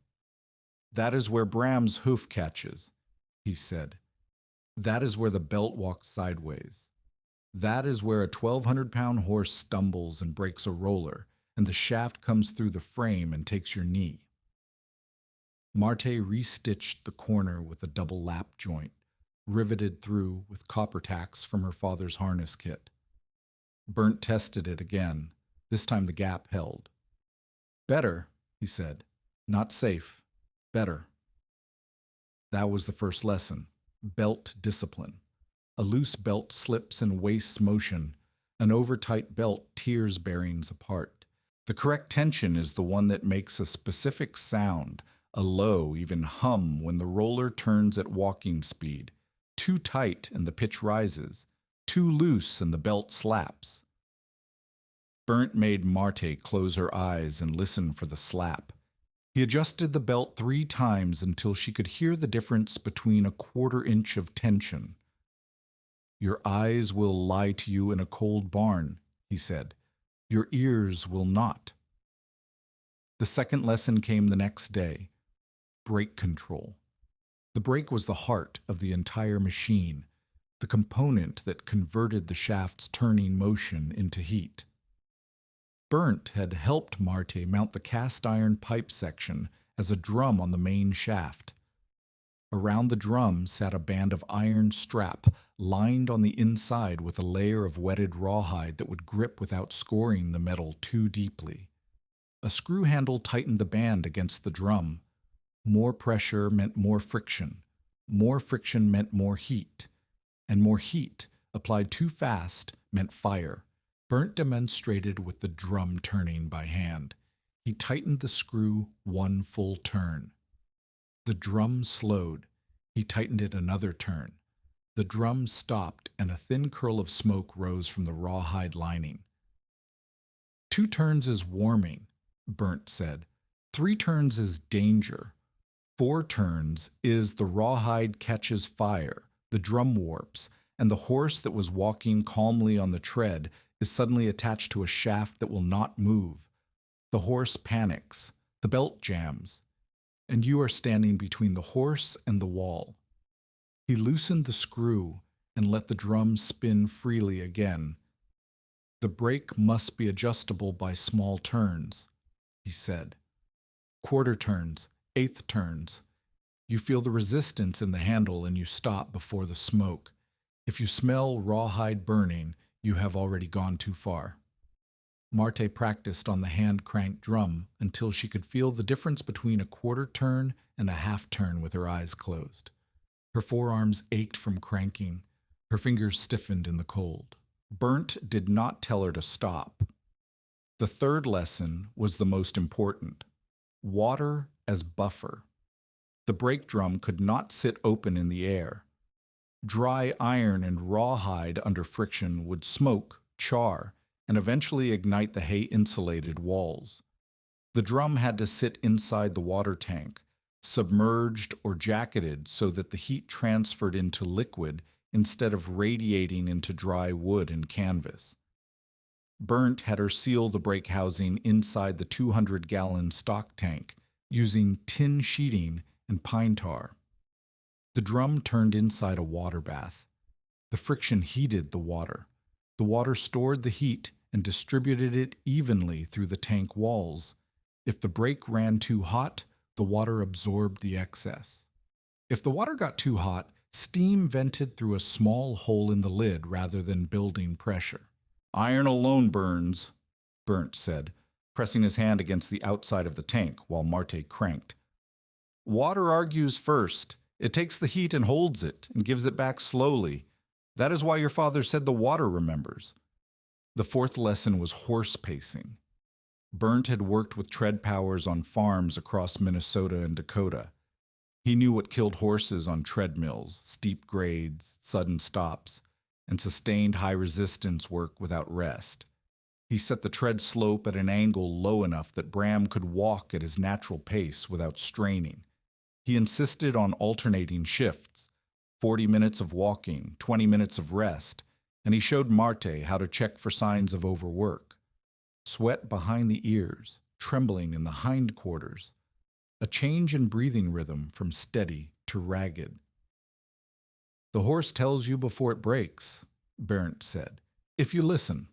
S1: "That is where Bram's hoof catches," he said. "That is where the belt walks sideways. That is where a 1,200-pound horse stumbles and breaks a roller, and the shaft comes through the frame and takes your knee." Marthe restitched the corner with a double lap joint, riveted through with copper tacks from her father's harness kit. Burnt tested it again. This time the gap held. "Better," he said. "Not safe. Better." That was the first lesson. Belt discipline. A loose belt slips and wastes motion. An overtight belt tears bearings apart. The correct tension is the one that makes a specific sound, a low, even hum when the roller turns at walking speed. Too tight and the pitch rises. Too loose and the belt slaps. Burnt made Marthe close her eyes and listen for the slap. He adjusted the belt 3 times until she could hear the difference between a 1/4 inch of tension. "Your eyes will lie to you in a cold barn," he said. "Your ears will not." The second lesson came the next day. Brake control. The brake was the heart of the entire machine, the component that converted the shaft's turning motion into heat. Burnt had helped Marthe mount the cast iron pipe section as a drum on the main shaft. Around the drum sat a band of iron strap lined on the inside with a layer of wetted rawhide that would grip without scoring the metal too deeply. A screw handle tightened the band against the drum. More pressure meant more friction. More friction meant more heat. And more heat, applied too fast, meant fire. Burnt demonstrated with the drum turning by hand. He tightened the screw 1 full turn. The drum slowed. He tightened it another turn. The drum stopped, and a thin curl of smoke rose from the rawhide lining. 2 turns is warming, Burnt said. 3 turns is danger. 4 turns is the rawhide catches fire, the drum warps, and the horse that was walking calmly on the tread is suddenly attached to a shaft that will not move. The horse panics, the belt jams, and you are standing between the horse and the wall. He loosened the screw and let the drum spin freely again. The brake must be adjustable by small turns, he said. Quarter turns, eighth turns. You feel the resistance in the handle and you stop before the smoke. If you smell rawhide burning, you have already gone too far. Marte practiced on the hand-cranked drum until she could feel the difference between a quarter turn and a half turn with her eyes closed. Her forearms ached from cranking. Her fingers stiffened in the cold. Burnt did not tell her to stop. The third lesson was the most important. Water as buffer. The brake drum could not sit open in the air. Dry iron and rawhide under friction would smoke, char, and eventually ignite the hay-insulated walls. The drum had to sit inside the water tank, submerged or jacketed so that the heat transferred into liquid instead of radiating into dry wood and canvas. Burnt had her seal the brake housing inside the 200-gallon stock tank using tin sheeting and pine tar. The drum turned inside a water bath. The friction heated the water. The water stored the heat and distributed it evenly through the tank walls. If the brake ran too hot, the water absorbed the excess. If the water got too hot, steam vented through a small hole in the lid rather than building pressure. Iron alone burns, Burnt said, pressing his hand against the outside of the tank while Marte cranked. Water argues first. It takes the heat and holds it and gives it back slowly. That is why your father said the water remembers. The fourth lesson was horse pacing. Burnt had worked with tread powers on farms across Minnesota and Dakota. He knew what killed horses on treadmills, steep grades, sudden stops, and sustained high-resistance work without rest. He set the tread slope at an angle low enough that Bram could walk at his natural pace without straining. He insisted on alternating shifts, 40 minutes of walking, 20 minutes of rest, and he showed Marte how to check for signs of overwork. Sweat behind the ears, trembling in the hindquarters, a change in breathing rhythm from steady to ragged. The horse tells you before it breaks, Burnt said, if you listen.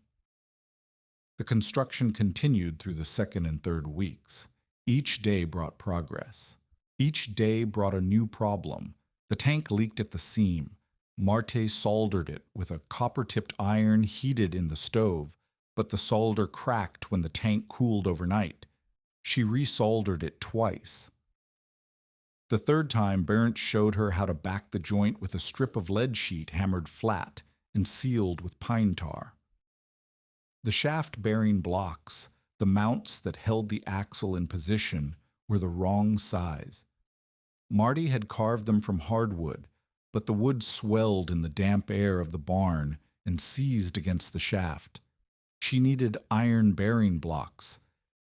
S1: The construction continued through the second and third weeks. Each day brought progress. Each day brought a new problem. The tank leaked at the seam. Marte soldered it with a copper-tipped iron heated in the stove, but the solder cracked when the tank cooled overnight. She resoldered it twice. The third time, Burnt showed her how to back the joint with a strip of lead sheet hammered flat and sealed with pine tar. The shaft-bearing blocks, the mounts that held the axle in position, were the wrong size. Marty had carved them from hardwood, but the wood swelled in the damp air of the barn and seized against the shaft. She needed iron-bearing blocks,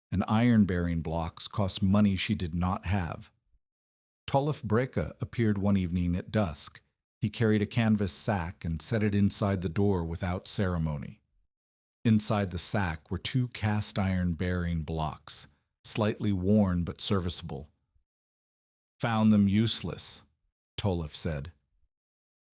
S1: and iron-bearing blocks cost money she did not have. Tolif Breka appeared one evening at dusk. He carried a canvas sack and set it inside the door without ceremony. Inside the sack were 2 cast-iron-bearing blocks, slightly worn but serviceable. Found them useless, Tolif said.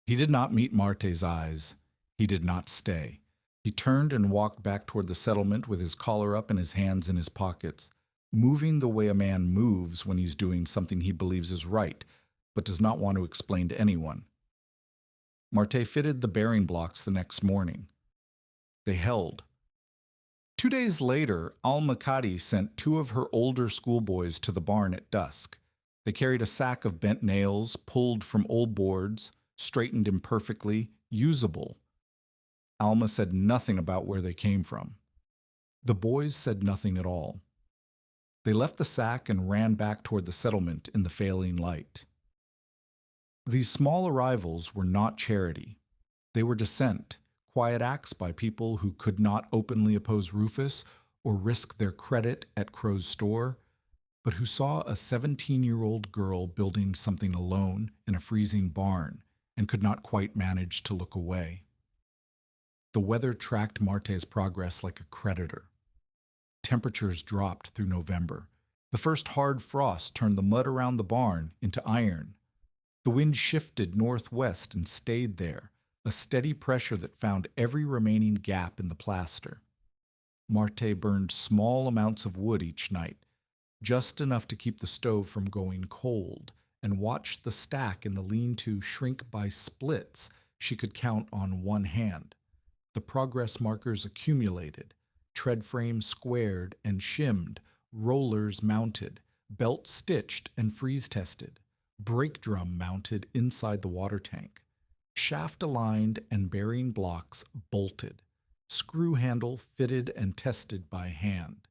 S1: He did not meet Marte's eyes. He did not stay. He turned and walked back toward the settlement with his collar up and his hands in his pockets, moving the way a man moves when he's doing something he believes is right, but does not want to explain to anyone. Marte fitted the bearing blocks the next morning. They held. 2 days later, Al-Makadi sent 2 of her older schoolboys to the barn at dusk. They carried a sack of bent nails, pulled from old boards, straightened imperfectly, usable. Alma said nothing about where they came from. The boys said nothing at all. They left the sack and ran back toward the settlement in the failing light. These small arrivals were not charity. They were dissent, quiet acts by people who could not openly oppose Rufus or risk their credit at Crow's store, but who saw a 17-year-old girl building something alone in a freezing barn and could not quite manage to look away. The weather tracked Marte's progress like a creditor. Temperatures dropped through November. The first hard frost turned the mud around the barn into iron. The wind shifted northwest and stayed there, a steady pressure that found every remaining gap in the plaster. Marte burned small amounts of wood each night, just enough to keep the stove from going cold, and watched the stack in the lean-to shrink by splits she could count on one hand. The progress markers accumulated, tread frames squared and shimmed, rollers mounted, belt stitched and freeze-tested, brake drum mounted inside the water tank, shaft aligned and bearing blocks bolted, screw handle fitted and tested by hand,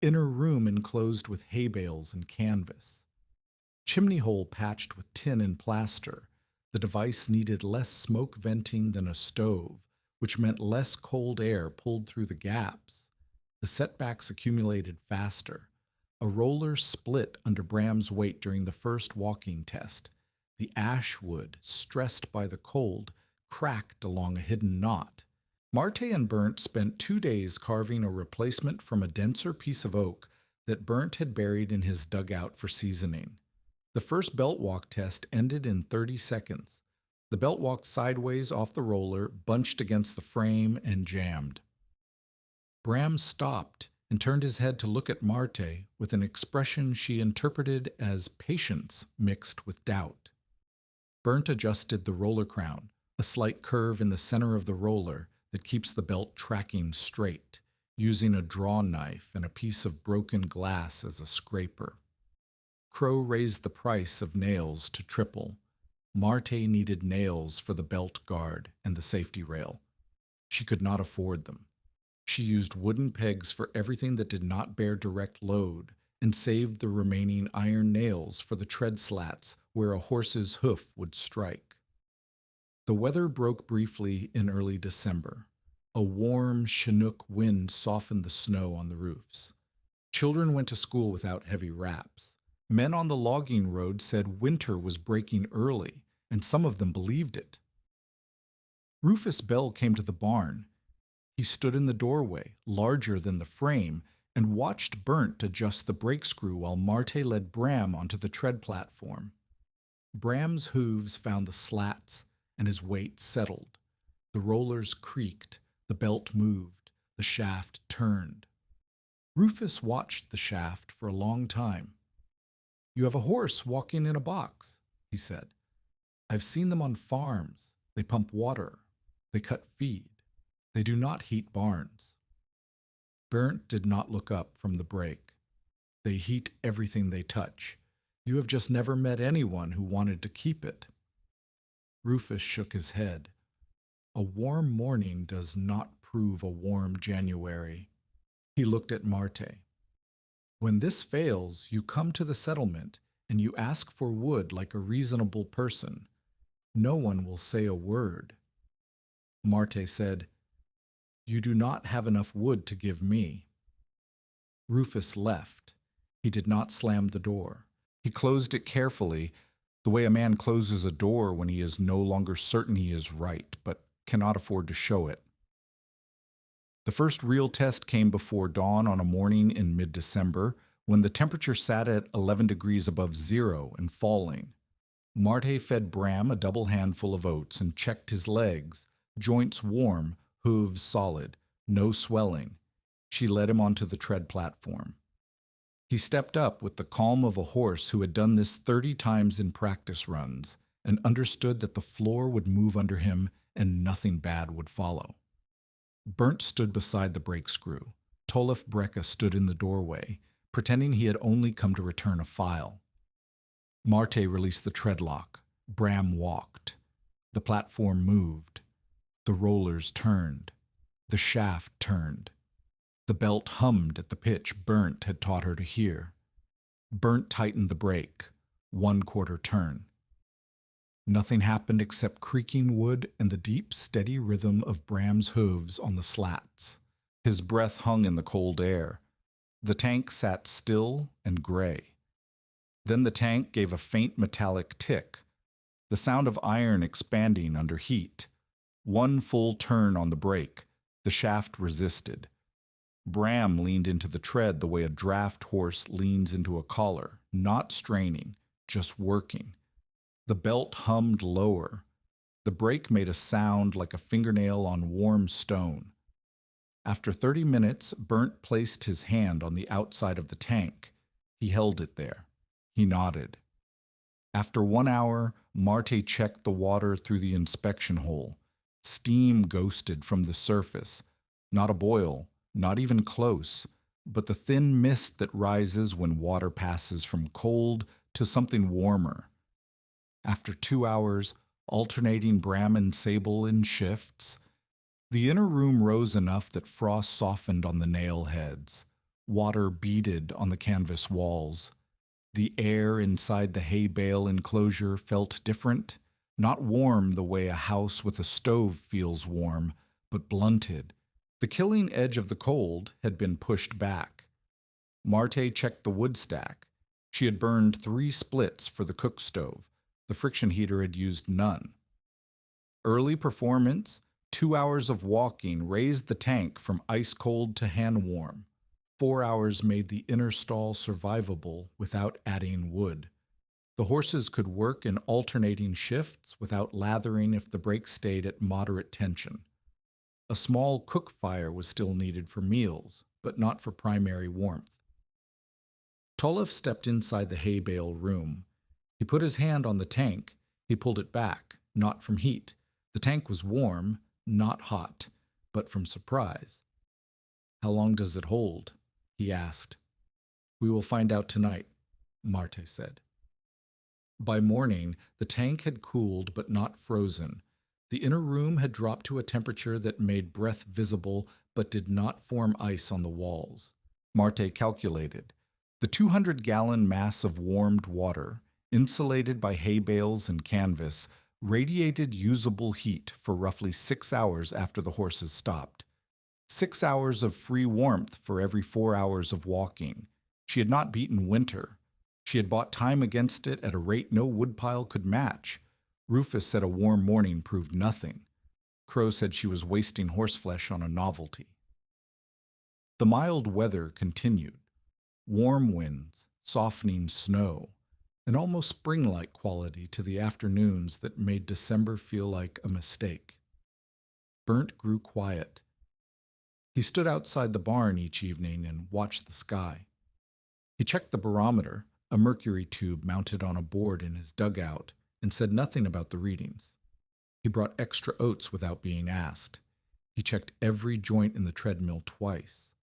S1: inner room enclosed with hay bales and canvas, chimney hole patched with tin and plaster. The device needed less smoke venting than a stove, which meant less cold air pulled through the gaps. The setbacks accumulated faster. A roller split under Bram's weight during the first walking test. The ash wood, stressed by the cold, cracked along a hidden knot. Marte and Burnt spent 2 days carving a replacement from a denser piece of oak that Burnt had buried in his dugout for seasoning. The first belt walk test ended in 30 seconds. The belt walked sideways off the roller, bunched against the frame, and jammed. Bram stopped and turned his head to look at Marte with an expression she interpreted as patience mixed with doubt. Burnt adjusted the roller crown, a slight curve in the center of the roller that keeps the belt tracking straight, using a draw knife and a piece of broken glass as a scraper. Crow raised the price of nails to triple. Marte needed nails for the belt guard and the safety rail. She could not afford them. She used wooden pegs for everything that did not bear direct load and saved the remaining iron nails for the tread slats where a horse's hoof would strike. The weather broke briefly in early December. A warm Chinook wind softened the snow on the roofs. Children went to school without heavy wraps. Men on the logging road said winter was breaking early, and some of them believed it. Rufus Bell came to the barn. He stood in the doorway, larger than the frame, and watched Burnt adjust the brake screw while Marte led Bram onto the tread platform. Bram's hooves found the slats, and his weight settled. The rollers creaked, the belt moved, the shaft turned. Rufus watched the shaft for a long time. "You have a horse walking in a box," he said. "I've seen them on farms. They pump water. They cut feed. They do not heat barns." Burnt did not look up from the brake. "They heat everything they touch. You have just never met anyone who wanted to keep it." Rufus shook his head. "A warm morning does not prove a warm January." He looked at Marte. "When this fails, you come to the settlement and you ask for wood like a reasonable person. No one will say a word." Marte said, "You do not have enough wood to give me." Rufus left. He did not slam the door. He closed it carefully, the way a man closes a door when he is no longer certain he is right, but cannot afford to show it. The first real test came before dawn on a morning in mid-December, when the temperature sat at 11 degrees above zero and falling. Marte fed Bram a double handful of oats and checked his legs, joints warm, hooves solid, no swelling. She led him onto the tread platform. He stepped up with the calm of a horse who had done this 30 times in practice runs and understood that the floor would move under him and nothing bad would follow. Burnt stood beside the brake screw. Tolef Brecka stood in the doorway, pretending he had only come to return a file. Marte released the tread lock. Bram walked. The platform moved. The rollers turned. The shaft turned. The belt hummed at the pitch Burnt had taught her to hear. Burnt tightened the brake. 1/4 turn. Nothing happened except creaking wood and the deep, steady rhythm of Bram's hooves on the slats. His breath hung in the cold air. The tank sat still and gray. Then the tank gave a faint metallic tick. the sound of iron expanding under heat. One full turn on the brake. The shaft resisted. Bram leaned into the tread the way a draft horse leans into a collar, not straining, just working. The belt hummed lower. The brake made a sound like a fingernail on warm stone. After 30 minutes, Burnt placed his hand on the outside of the tank. He held it there. He nodded. After 1 hour, Marte checked the water through the inspection hole. Steam ghosted from the surface. Not a boil, not even close, but the thin mist that rises when water passes from cold to something warmer. After 2 hours, alternating Bram and Sable in shifts, the inner room rose enough that frost softened on the nail heads. Water beaded on the canvas walls. The air inside the hay bale enclosure felt different, not warm the way a house with a stove feels warm, but blunted. The killing edge of the cold had been pushed back. Marte checked the wood stack. She had burned 3 splits for the cook stove. The friction heater had used none. Early performance, 2 hours of walking raised the tank from ice cold to hand warm. 4 hours made the inner stall survivable without adding wood. The horses could work in alternating shifts without lathering if the brake stayed at moderate tension. A small cook fire was still needed for meals, but not for primary warmth. Tolov stepped inside the hay bale room. He put his hand on the tank. He pulled it back, not from heat. The tank was warm, not hot, but from surprise. "How long does it hold?" he asked. "We will find out tonight," Marte said. By morning, the tank had cooled but not frozen. The inner room had dropped to a temperature that made breath visible but did not form ice on the walls. Marte calculated. The 200-gallon mass of warmed water, insulated by hay bales and canvas, radiated usable heat for roughly 6 hours after the horses stopped. 6 hours of free warmth for every 4 hours of walking. She had not beaten winter. She had bought time against it at a rate no woodpile could match. Rufus said a warm morning proved nothing. Crow said she was wasting horseflesh on a novelty. The mild weather continued. Warm winds, softening snow, an almost spring-like quality to the afternoons that made December feel like a mistake. Burnt grew quiet. He stood outside the barn each evening and watched the sky. He checked the barometer, a mercury tube mounted on a board in his dugout, and said nothing about the readings. He brought extra oats without being asked. He checked every joint in the treadmill twice.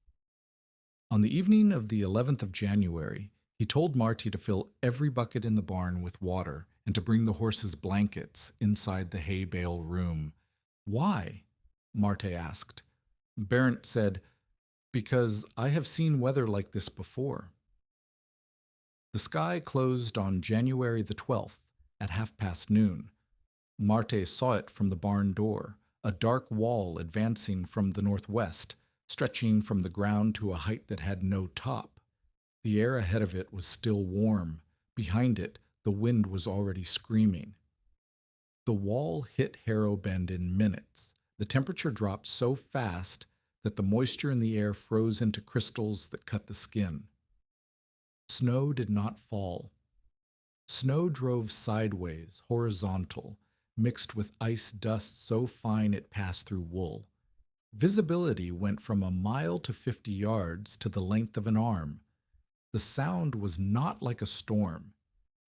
S1: On the evening of the 11th of January, he told Marte to fill every bucket in the barn with water and to bring the horses' blankets inside the hay bale room. "Why?" Marte asked. Barent said, "Because I have seen weather like this before." The sky closed on January the 12th at noon. Marte saw it from the barn door, a dark wall advancing from the northwest, stretching from the ground to a height that had no top. The air ahead of it was still warm. Behind it, the wind was already screaming. The wall hit Harrow Bend in minutes. The temperature dropped so fast that the moisture in the air froze into crystals that cut the skin. Snow did not fall. Snow drove sideways, horizontal, mixed with ice dust so fine it passed through wool. Visibility went from a mile to 50 yards to the length of an arm. The sound was not like a storm.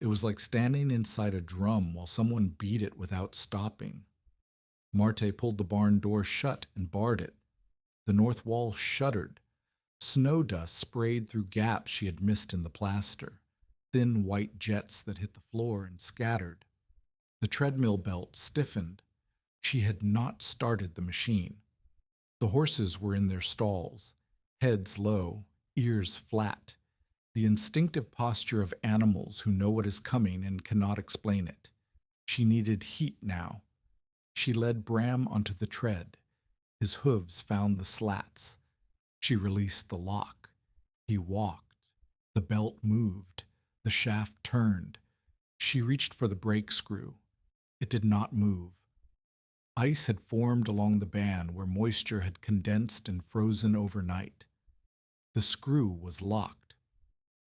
S1: It was like standing inside a drum while someone beat it without stopping. Marte pulled the barn door shut and barred it. The north wall shuddered. Snow dust sprayed through gaps she had missed in the plaster, thin white jets that hit the floor and scattered. The treadmill belt stiffened. She had not started the machine. The horses were in their stalls, heads low, ears flat, the instinctive posture of animals who know what is coming and cannot explain it. She needed heat now. She led Bram onto the tread. His hooves found the slats. She released the lock. He walked. The belt moved. The shaft turned. She reached for the brake screw. It did not move. Ice had formed along the band where moisture had condensed and frozen overnight. The screw was locked.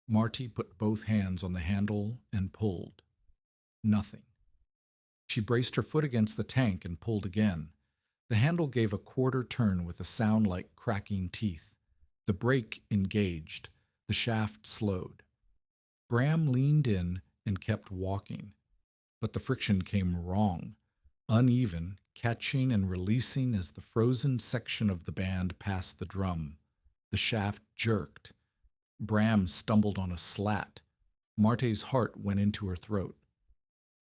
S1: Marty put both hands on the handle and pulled. Nothing. She braced her foot against the tank and pulled again. The handle gave a quarter turn with a sound like cracking teeth. The brake engaged. The shaft slowed. Bram leaned in and kept walking. But the friction came wrong, uneven, catching and releasing as the frozen section of the band passed the drum. The shaft jerked. Bram stumbled on a slat. Marte's heart went into her throat.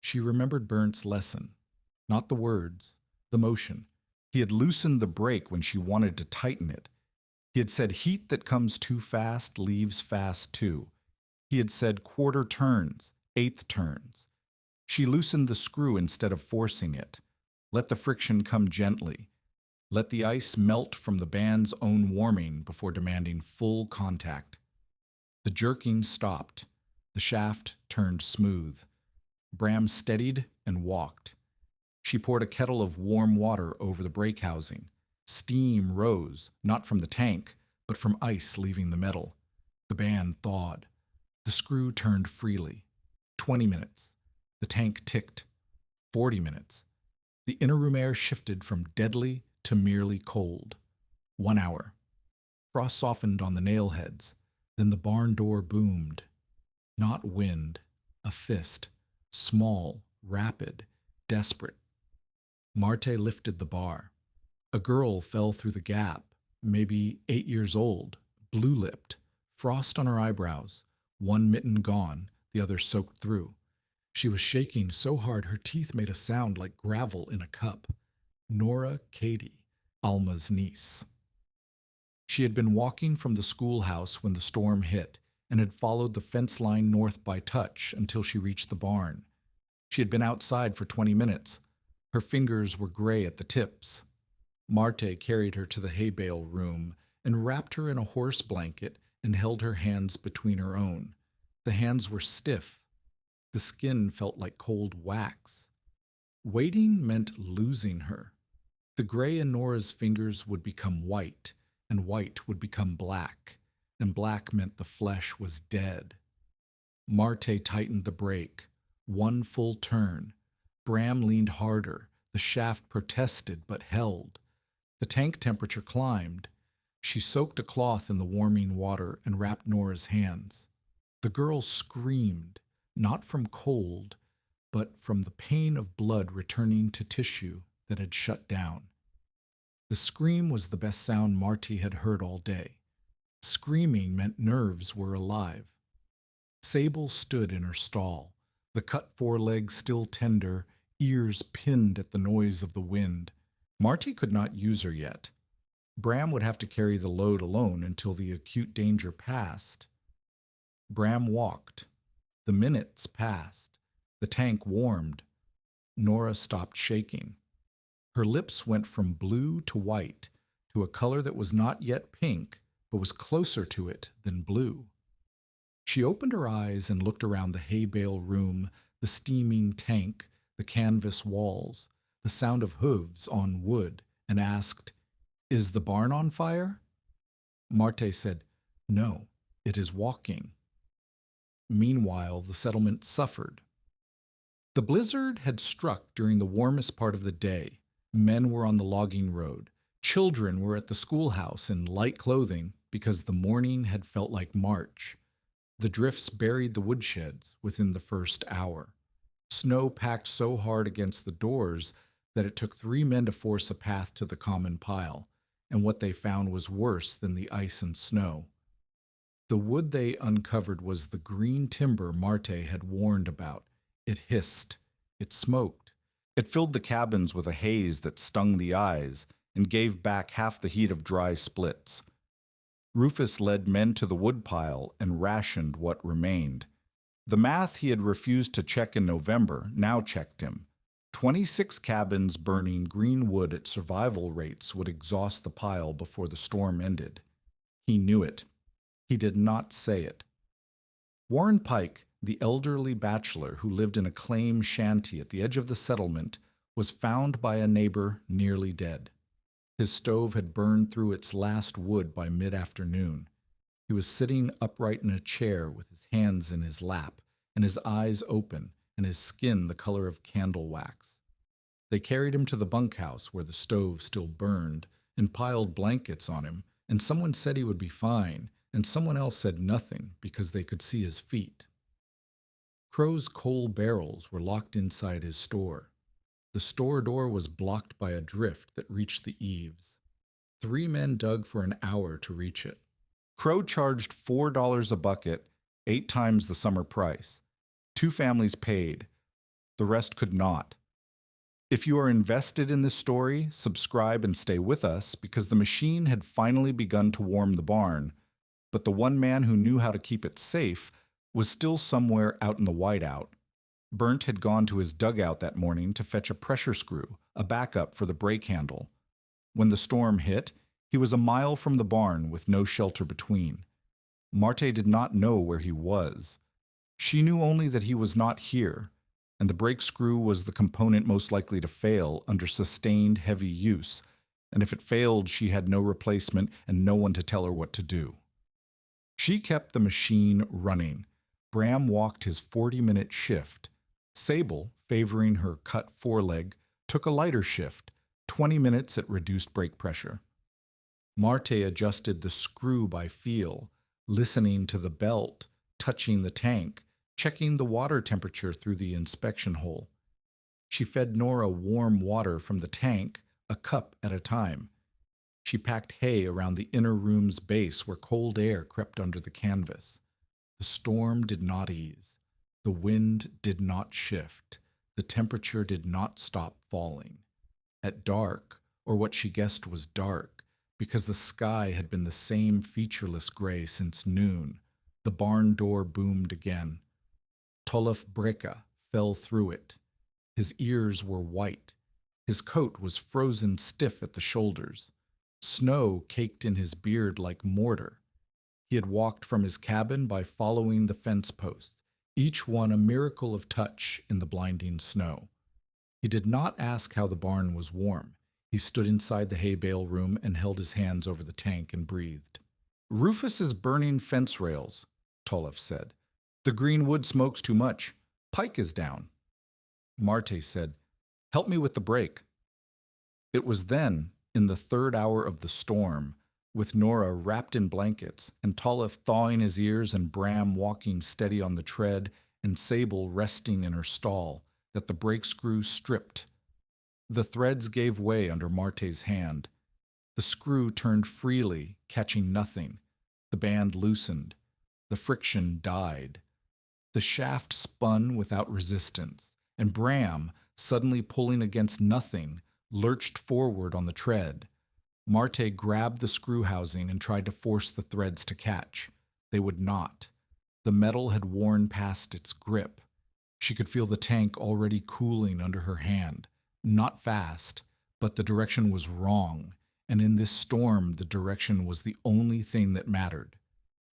S1: She remembered Burnt's lesson. Not the words, the motion. He had loosened the brake when she wanted to tighten it. He had said heat that comes too fast leaves fast too. He had said quarter turns, eighth turns. She loosened the screw instead of forcing it. Let the friction come gently. Let the ice melt from the band's own warming before demanding full contact. The jerking stopped. The shaft turned smooth. Bram steadied and walked. She poured a kettle of warm water over the brake housing. Steam rose, not from the tank, but from ice leaving the metal. The band thawed. The screw turned freely. 20 minutes. The tank ticked. 40 minutes. The inner room air shifted from deadly to merely cold. 1 hour. Frost softened on the nail heads. Then the barn door boomed. Not wind, a fist. Small, rapid, desperate. Marte lifted the bar. A girl fell through the gap, maybe 8 years old, blue-lipped, frost on her eyebrows, one mitten gone, the other soaked through. She was shaking so hard her teeth made a sound like gravel in a cup. Nora Cady, Alma's niece. She had been walking from the schoolhouse when the storm hit and had followed the fence line north by touch until she reached the barn. She had been outside for 20 minutes. Her fingers were gray at the tips. Marte carried her to the hay bale room and wrapped her in a horse blanket and held her hands between her own. The hands were stiff. The skin felt like cold wax. Waiting meant losing her. The gray in Nora's fingers would become white, and white would become black, and black meant the flesh was dead. Marte tightened the brake. One full turn. Bram leaned harder. The shaft protested but held. The tank temperature climbed. She soaked a cloth in the warming water and wrapped Nora's hands. The girl screamed, not from cold, but from the pain of blood returning to tissue that had shut down. The scream was the best sound Marty had heard all day. Screaming meant nerves were alive. Sable stood in her stall, the cut forelegs still tender, ears pinned at the noise of the wind. Marty could not use her yet. Bram would have to carry the load alone until the acute danger passed. Bram walked. The minutes passed. The tank warmed. Nora stopped shaking. Her lips went from blue to white, to a color that was not yet pink, but was closer to it than blue. She opened her eyes and looked around the hay bale room, the steaming tank, the canvas walls, the sound of hooves on wood, and asked, "Is the barn on fire?" Marte said, "No, it is walking." Meanwhile, the settlement suffered. The blizzard had struck during the warmest part of the day. Men were on the logging road. Children were at the schoolhouse in light clothing because the morning had felt like March. The drifts buried the woodsheds within the first hour. Snow packed so hard against the doors that it took 3 men to force a path to the common pile, and what they found was worse than the ice and snow. The wood they uncovered was the green timber Marte had warned about. It hissed. It smoked. It filled the cabins with a haze that stung the eyes and gave back half the heat of dry splits. Rufus led men to the woodpile and rationed what remained. The math he had refused to check in November now checked him. 26 cabins burning green wood at survival rates would exhaust the pile before the storm ended. He knew it. He did not say it. Warren Pike, The elderly bachelor who lived in a claim shanty at the edge of the settlement was found by a neighbor nearly dead. His stove had burned through its last wood by mid-afternoon. He was sitting upright in a chair with his hands in his lap and his eyes open and his skin the color of candle wax. They carried him to the bunkhouse where the stove still burned and piled blankets on him, and someone said he would be fine, and someone else said nothing because they could see his feet. Crow's coal barrels were locked inside his store. The store door was blocked by a drift that reached the eaves. 3 men dug for an hour to reach it. Crow charged $4 a bucket, 8 times the summer price. 2 families paid. The rest could not. If you are invested in this story, subscribe and stay with us because the machine had finally begun to warm the barn, but the one man who knew how to keep it safe was still somewhere out in the whiteout. Burnt had gone to his dugout that morning to fetch a pressure screw, a backup for the brake handle. When the storm hit, he was a mile from the barn with no shelter between. Marte did not know where he was. She knew only that he was not here, and the brake screw was the component most likely to fail under sustained heavy use, and if it failed, she had no replacement and no one to tell her what to do. She kept the machine running. Bram walked his 40-minute shift. Sable, favoring her cut foreleg, took a lighter shift, 20 minutes at reduced brake pressure. Marte adjusted the screw by feel, listening to the belt, touching the tank, checking the water temperature through the inspection hole. She fed Nora warm water from the tank, a cup at a time. She packed hay around the inner room's base where cold air crept under the canvas. The storm did not ease. The wind did not shift. The temperature did not stop falling. At dark, or what she guessed was dark, because the sky had been the same featureless gray since noon, the barn door boomed again. Tolef Breka fell through it. His ears were white. His coat was frozen stiff at the shoulders. Snow caked in his beard like mortar. He had walked from his cabin by following the fence posts, each one a miracle of touch in the blinding snow. He did not ask how the barn was warm. He stood inside the hay bale room and held his hands over the tank and breathed. "Rufus is burning fence rails," Tolef said. "The green wood smokes too much. Pike is down." Marte said, "Help me with the brake." It was then, in the 3rd hour of the storm, with Nora wrapped in blankets and Tolef thawing his ears and Bram walking steady on the tread and Sable resting in her stall, that the brake screw stripped. The threads gave way under Marte's hand. The screw turned freely, catching nothing. The band loosened. The friction died. The shaft spun without resistance, and Bram, suddenly pulling against nothing, lurched forward on the tread. Marte grabbed the screw housing and tried to force the threads to catch. They would not. The metal had worn past its grip. She could feel the tank already cooling under her hand. Not fast, but the direction was wrong, and in this storm the direction was the only thing that mattered.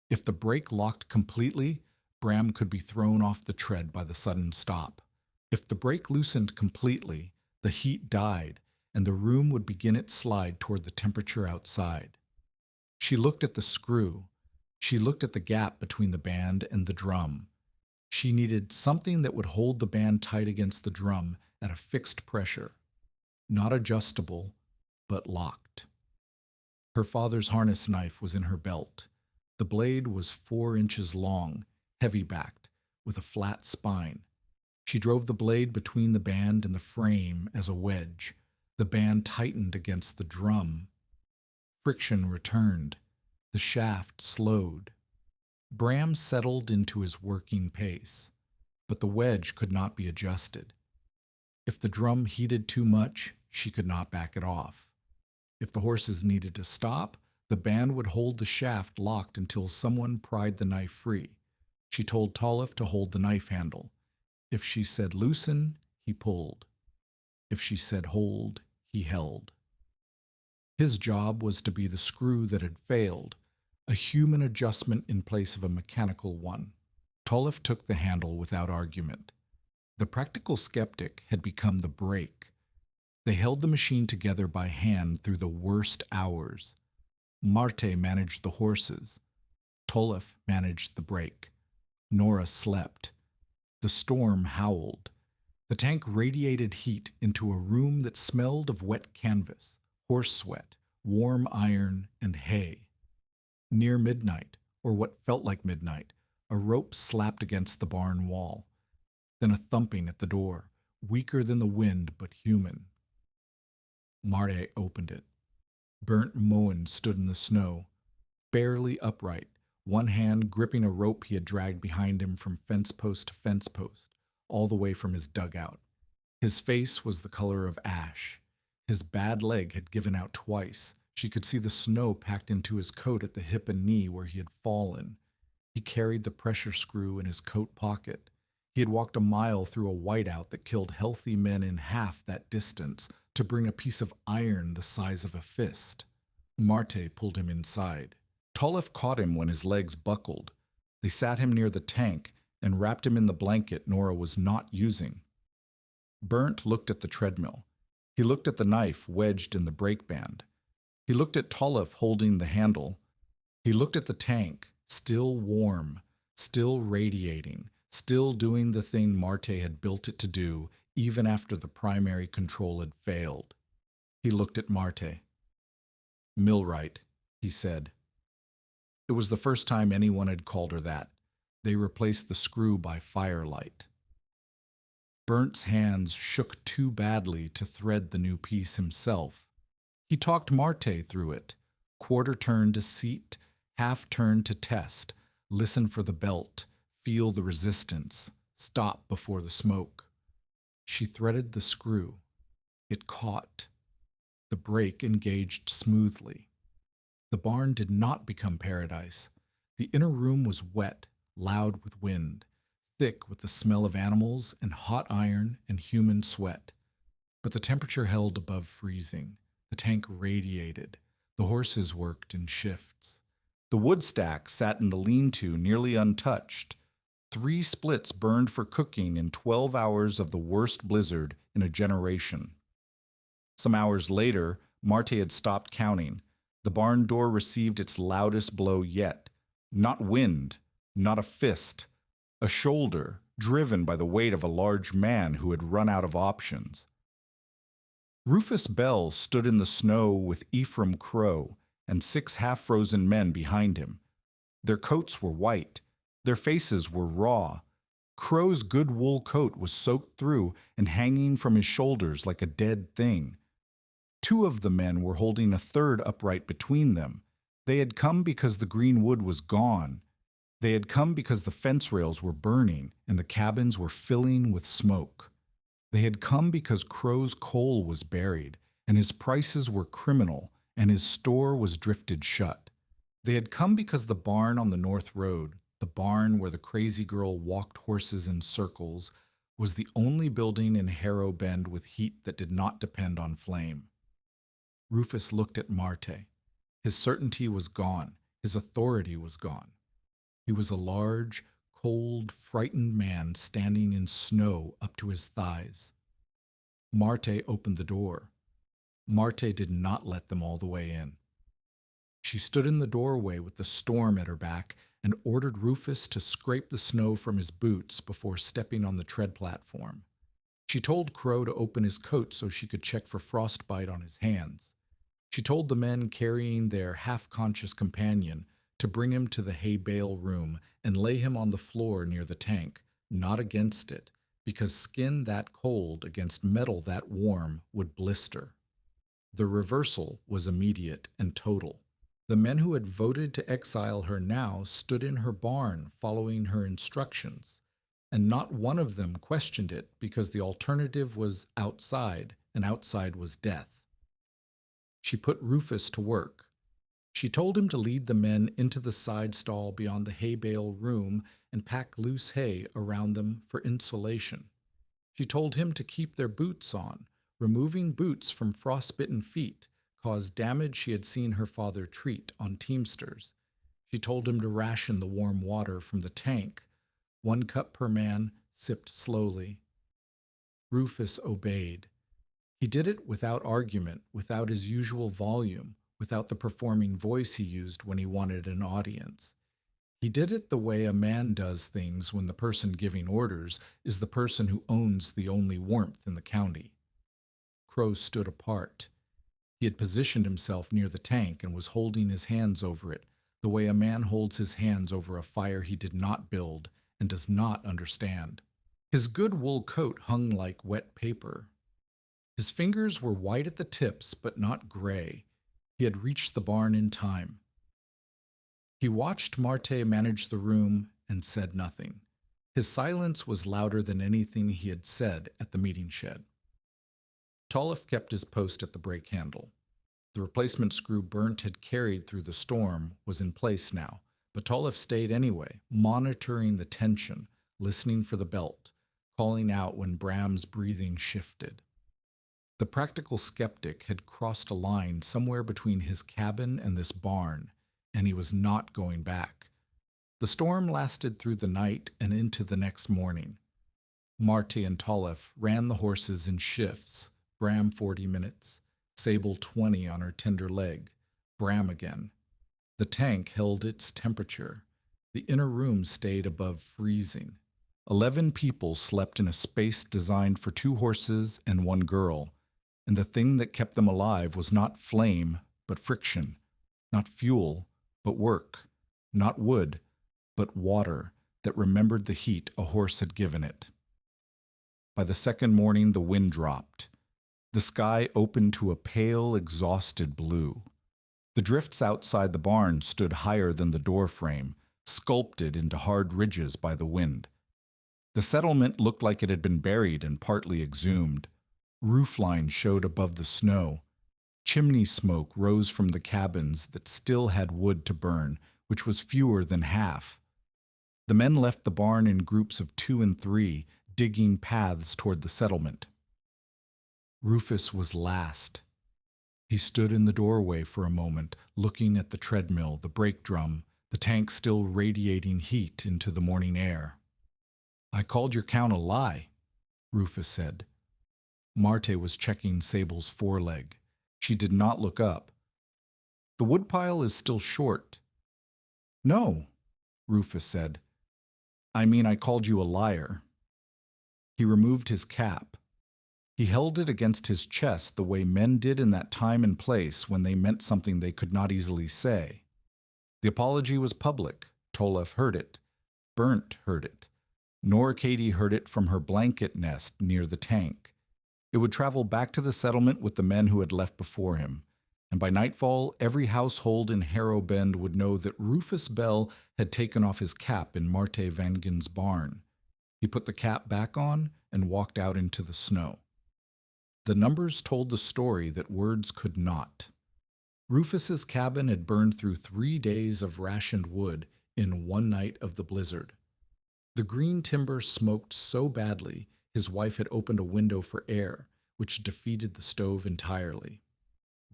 S1: If the brake locked completely, Bram could be thrown off the tread by the sudden stop. If the brake loosened completely, the heat died, and the room would begin its slide toward the temperature outside. She looked at the screw. She looked at the gap between the band and the drum. She needed something that would hold the band tight against the drum at a fixed pressure, not adjustable, but locked. Her father's harness knife was in her belt. The blade was 4 inches long, heavy-backed, with a flat spine. She drove the blade between the band and the frame as a wedge. The band tightened against the drum. Friction returned. The shaft slowed. Bram settled into his working pace, but the wedge could not be adjusted. If the drum heated too much, she could not back it off. If the horses needed to stop, the band would hold the shaft locked until someone pried the knife free. She told Tolef to hold the knife handle. If she said loosen, he pulled. If she said hold, he held. His job was to be the screw that had failed, a human adjustment in place of a mechanical one. Tolliff took the handle without argument. The practical skeptic had become the brake. They held the machine together by hand through the worst hours. Marte managed the horses. Tolliff managed the brake. Nora slept. The storm howled. The tank radiated heat into a room that smelled of wet canvas, horse sweat, warm iron, and hay. Near midnight, or what felt like midnight, a rope slapped against the barn wall. Then a thumping at the door, weaker than the wind but human. Marte opened it. Burnt Moan stood in the snow, barely upright, one hand gripping a rope he had dragged behind him from fence post to fence post, all the way from his dugout. His face was the color of ash. His bad leg had given out twice. She could see the snow packed into his coat at the hip and knee where he had fallen. He carried the pressure screw in his coat pocket. He had walked a mile through a whiteout that killed healthy men in half that distance to bring a piece of iron the size of a fist. Marte pulled him inside. Tolliff caught him when his legs buckled. They sat him near the tank and wrapped him in the blanket Nora was not using. Burnt looked at the treadmill. He looked at the knife wedged in the brake band. He looked at Tolliff holding the handle. He looked at the tank, still warm, still radiating, still doing the thing Marte had built it to do, even after the primary control had failed. He looked at Marte. "Millwright," he said. It was the first time anyone had called her that. They replaced the screw by firelight. Burnt's hands shook too badly to thread the new piece himself. He talked Marte through it, quarter turn to seat, half turn to test, listen for the belt, feel the resistance, stop before the smoke. She threaded the screw. It caught. The brake engaged smoothly. The barn did not become paradise. The inner room was wet, loud with wind, thick with the smell of animals and hot iron and human sweat. But the temperature held above freezing. The tank radiated. The horses worked in shifts. The wood stack sat in the lean-to nearly untouched. 3 splits burned for cooking in 12 hours of the worst blizzard in a generation. Some hours later, Marte had stopped counting. The barn door received its loudest blow yet. Not wind, not a fist, a shoulder driven by the weight of a large man who had run out of options. Rufus Bell stood in the snow with Ephraim Crow and 6 half-frozen men behind him. Their coats were white. Their faces were raw. Crow's good wool coat was soaked through and hanging from his shoulders like a dead thing. 2 of the men were holding a third upright between them. They had come because the green wood was gone. They had come because the fence rails were burning and the cabins were filling with smoke. They had come because Crow's coal was buried and his prices were criminal and his store was drifted shut. They had come because the barn on the North Road, the barn where the crazy girl walked horses in circles, was the only building in Harrow Bend with heat that did not depend on flame. Rufus looked at Marte. His certainty was gone. His authority was gone. He was a large, cold, frightened man standing in snow up to his thighs. Marte opened the door. Marte did not let them all the way in. She stood in the doorway with the storm at her back and ordered Rufus to scrape the snow from his boots before stepping on the tread platform. She told Crow to open his coat so she could check for frostbite on his hands. She told the men carrying their half-conscious companion to bring him to the hay bale room and lay him on the floor near the tank, not against it, because skin that cold against metal that warm would blister. The reversal was immediate and total. The men who had voted to exile her now stood in her barn following her instructions, and not one of them questioned it because the alternative was outside, and outside was death. She put Rufus to work. She told him to lead the men into the side stall beyond the hay bale room and pack loose hay around them for insulation. She told him to keep their boots on. Removing boots from frostbitten feet caused damage she had seen her father treat on teamsters. She told him to ration the warm water from the tank, 1 cup per man, sipped slowly. Rufus obeyed. He did it without argument, without his usual volume, without the performing voice he used when he wanted an audience. He did it the way a man does things when the person giving orders is the person who owns the only warmth in the county. Crow stood apart. He had positioned himself near the tank and was holding his hands over it, the way a man holds his hands over a fire he did not build and does not understand. His good wool coat hung like wet paper. His fingers were white at the tips, but not gray. He had reached the barn in time. He watched Marte manage the room and said nothing. His silence was louder than anything he had said at the meeting shed. Tolliff kept his post at the brake handle. The replacement screw Burnt had carried through the storm was in place now, but Tolliff stayed anyway, monitoring the tension, listening for the belt, calling out when Bram's breathing shifted. The practical skeptic had crossed a line somewhere between his cabin and this barn, and he was not going back. The storm lasted through the night and into the next morning. Marte and Tolliff ran the horses in shifts, Bram 40 minutes, Sable 20 on her tender leg, Bram again. The tank held its temperature. The inner room stayed above freezing. 11 people slept in a space designed for 2 horses and 1 girl, and the thing that kept them alive was not flame, but friction, not fuel, but work, not wood, but water that remembered the heat a horse had given it. By the second morning, the wind dropped. The sky opened to a pale, exhausted blue. The drifts outside the barn stood higher than the door frame, sculpted into hard ridges by the wind. The settlement looked like it had been buried and partly exhumed. Rooflines showed above the snow. Chimney smoke rose from the cabins that still had wood to burn, which was fewer than half. The men left the barn in groups of 2 and 3, digging paths toward the settlement. Rufus was last. He stood in the doorway for a moment, looking at the treadmill, the brake drum, the tank still radiating heat into the morning air. "I called your count a lie," Rufus said. Marte was checking Sable's foreleg. She did not look up. "The woodpile is still short." "No," Rufus said. "I mean, I called you a liar." He removed his cap. He held it against his chest the way men did in that time and place when they meant something they could not easily say. The apology was public. Tolliff heard it. Burnt heard it. Nora Katie heard it from her blanket nest near the tank. It would travel back to the settlement with the men who had left before him, and by nightfall every household in Harrow Bend would know that Rufus Bell had taken off his cap in Marte Vangen's barn. He put the cap back on and walked out into the snow. The numbers told the story that words could not. Rufus's cabin had burned through 3 days of rationed wood in 1 night of the blizzard. The green timber smoked so badly, his wife had opened a window for air, which defeated the stove entirely.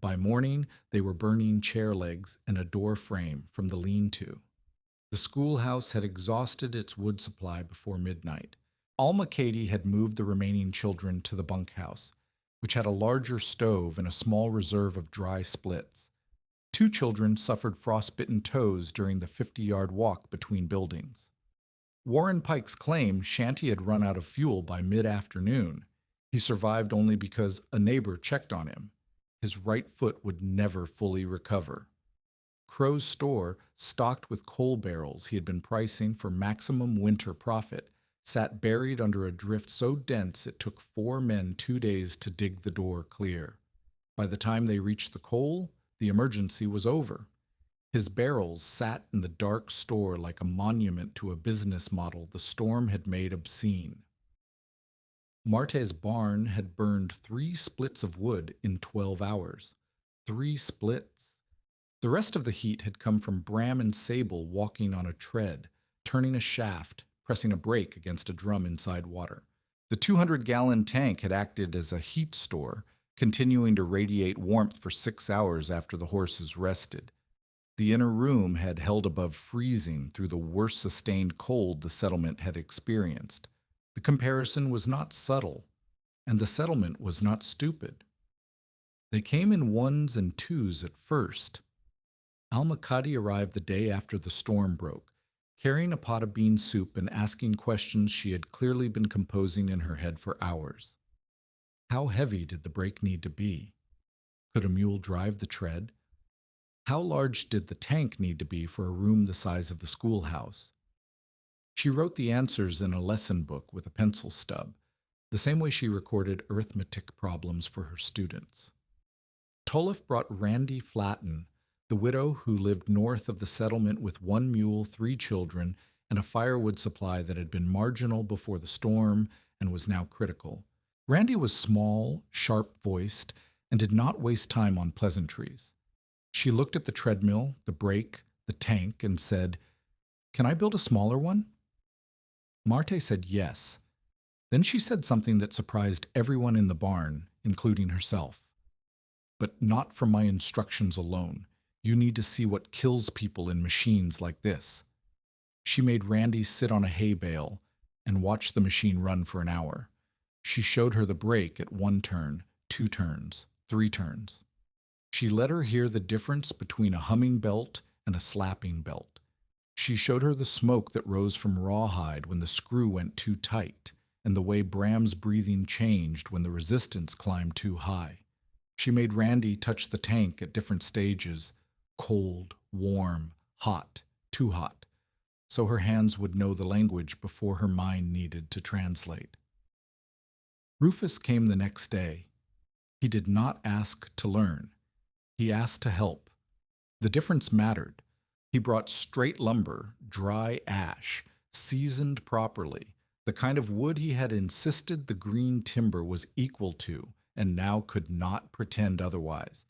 S1: By morning, they were burning chair legs and a door frame from the lean-to. The schoolhouse had exhausted its wood supply before midnight. Alma Katie had moved the remaining children to the bunkhouse, which had a larger stove and a small reserve of dry splits. 2 children suffered frostbitten toes during the 50-yard walk between buildings. Warren Pike's claim Shanty had run out of fuel by mid-afternoon. He survived only because a neighbor checked on him. His right foot would never fully recover. Crow's store, stocked with coal barrels he had been pricing for maximum winter profit, sat buried under a drift so dense it took 4 men 2 days to dig the door clear. By the time they reached the coal, the emergency was over. His barrels sat in the dark store like a monument to a business model the storm had made obscene. Marte's barn had burned 3 splits of wood in 12 hours. 3 splits. The rest of the heat had come from Bram and Sable walking on a tread, turning a shaft, pressing a brake against a drum inside water. The 200-gallon tank had acted as a heat store, continuing to radiate warmth for 6 hours after the horses rested. The inner room had held above freezing through the worst sustained cold the settlement had experienced. The comparison was not subtle, and the settlement was not stupid. They came in ones and twos at first. Al-Makadi arrived the day after the storm broke, carrying a pot of bean soup and asking questions she had clearly been composing in her head for hours. How heavy did the break need to be? Could a mule drive the tread? How large did the tank need to be for a room the size of the schoolhouse? She wrote the answers in a lesson book with a pencil stub, the same way she recorded arithmetic problems for her students. Tolliff brought Randy Flatten, the widow who lived north of the settlement with 1 mule, 3 children, and a firewood supply that had been marginal before the storm and was now critical. Randy was small, sharp-voiced, and did not waste time on pleasantries. She looked at the treadmill, the brake, the tank, and said, "Can I build a smaller one?" Marte said yes. Then she said something that surprised everyone in the barn, including herself. "But not from my instructions alone. You need to see what kills people in machines like this." She made Randy sit on a hay bale and watch the machine run for an hour. She showed her the brake at 1 turn, 2 turns, 3 turns. She let her hear the difference between a humming belt and a slapping belt. She showed her the smoke that rose from rawhide when the screw went too tight, and the way Bram's breathing changed when the resistance climbed too high. She made Randy touch the tank at different stages, cold, warm, hot, too hot, so her hands would know the language before her mind needed to translate. Rufus came the next day. He did not ask to learn. He asked to help. The difference mattered. He brought straight lumber, dry ash, seasoned properly, the kind of wood he had insisted the green timber was equal to, and now could not pretend otherwise.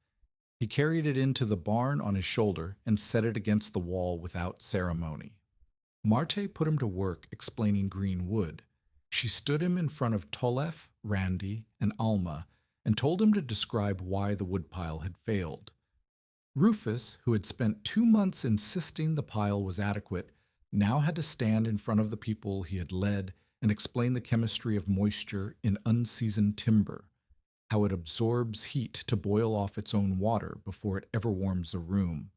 S1: He carried it into the barn on his shoulder and set it against the wall without ceremony. Marte put him to work explaining green wood. She stood him in front of Tolef, Randy, and Alma, and told him to describe why the woodpile had failed. Rufus, who had spent 2 months insisting the pile was adequate, now had to stand in front of the people he had led and explain the chemistry of moisture in unseasoned timber, how it absorbs heat to boil off its own water before it ever warms a room,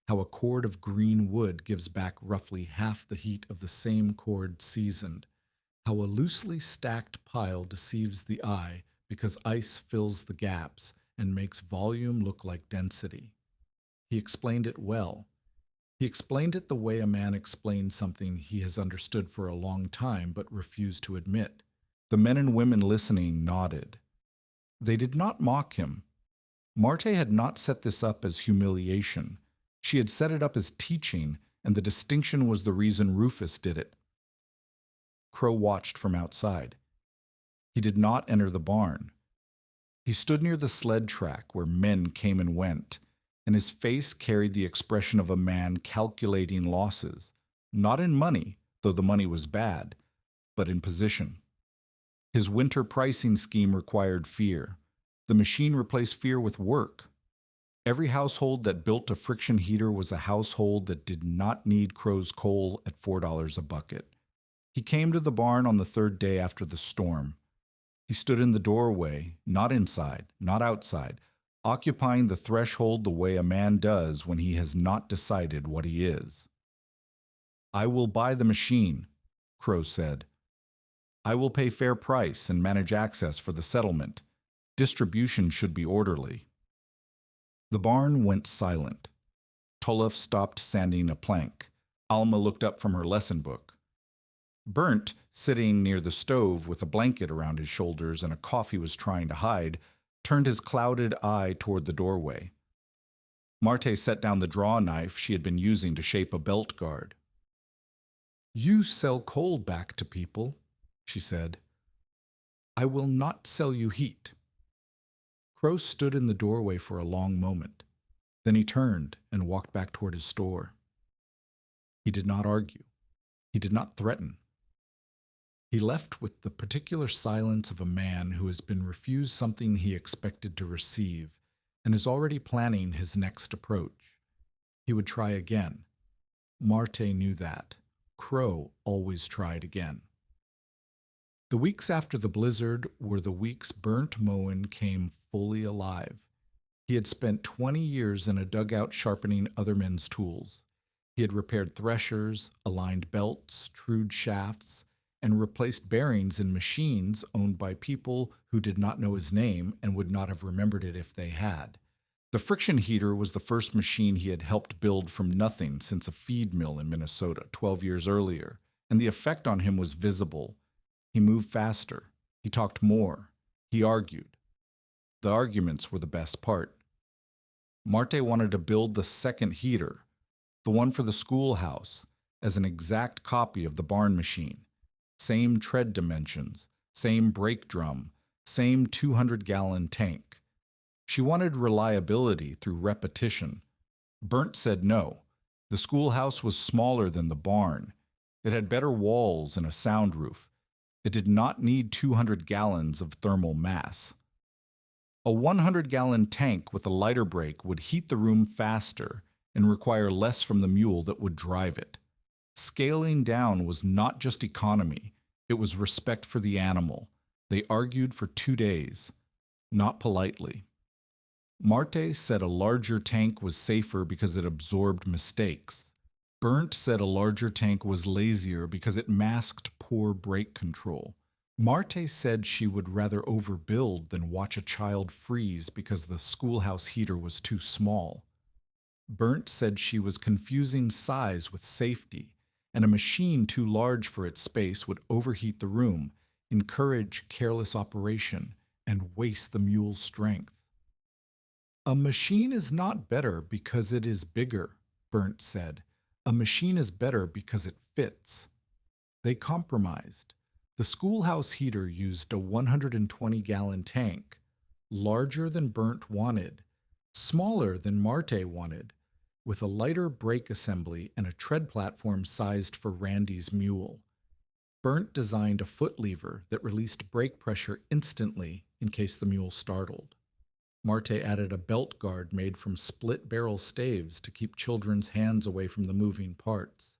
S1: how a cord of green wood gives back roughly half the heat of the same cord seasoned, how a loosely stacked pile deceives the eye because ice fills the gaps and makes volume look like density. He explained it well. He explained it the way a man explains something he has understood for a long time but refused to admit. The men and women listening nodded. They did not mock him. Marte had not set this up as humiliation. She had set it up as teaching, and the distinction was the reason Rufus did it. Crow watched from outside. He did not enter the barn. He stood near the sled track where men came and went, and his face carried the expression of a man calculating losses, not in money, though the money was bad, but in position. His winter pricing scheme required fear. The machine replaced fear with work. Every household that built a friction heater was a household that did not need Crow's coal at $4 a bucket. He came to the barn on the 3rd day after the storm. He stood in the doorway, not inside, not outside, occupying the threshold the way a man does when he has not decided what he is. "I will buy the machine," Crow said. "I will pay fair price and manage access for the settlement. Distribution should be orderly." The barn went silent. Tolef stopped sanding a plank. Alma looked up from her lesson book. Burnt, sitting near the stove with a blanket around his shoulders and a cough he was trying to hide, turned his clouded eye toward the doorway. Marte set down the draw knife she had been using to shape a belt guard. "You sell coal back to people," she said. "I will not sell you heat." Crow stood in the doorway for a long moment. Then he turned and walked back toward his store. He did not argue. He did not threaten. He left with the particular silence of a man who has been refused something he expected to receive and is already planning his next approach. He would try again. Marte knew that. Crow always tried again. The weeks after the blizzard were the weeks Burnt Moan came fully alive. He had spent 20 years in a dugout sharpening other men's tools. He had repaired threshers, aligned belts, trued shafts, and replaced bearings in machines owned by people who did not know his name and would not have remembered it if they had. The friction heater was the first machine he had helped build from nothing since a feed mill in Minnesota 12 years earlier, and the effect on him was visible. He moved faster. He talked more. He argued. The arguments were the best part. Marte wanted to build the second heater, the one for the schoolhouse, as an exact copy of the barn machine. Same tread dimensions, same brake drum, same 200-gallon tank. She wanted reliability through repetition. Burnt said no. The schoolhouse was smaller than the barn. It had better walls and a sound roof. It did not need 200 gallons of thermal mass. A 100-gallon tank with a lighter brake would heat the room faster and require less from the mule that would drive it. Scaling down was not just economy, it was respect for the animal. They argued for 2 days, not politely. Marte said a larger tank was safer because it absorbed mistakes. Burnt said a larger tank was lazier because it masked poor brake control. Marte said she would rather overbuild than watch a child freeze because the schoolhouse heater was too small. Burnt said she was confusing size with safety, and a machine too large for its space would overheat the room, encourage careless operation, and waste the mule's strength. A machine is not better because it is bigger, Burnt said. A machine is better because it fits. They compromised. The schoolhouse heater used a 120-gallon tank, larger than Burnt wanted, smaller than Marte wanted, with a lighter brake assembly and a tread platform sized for Randy's mule. Burnt designed a foot lever that released brake pressure instantly in case the mule startled. Marte added a belt guard made from split-barrel staves to keep children's hands away from the moving parts.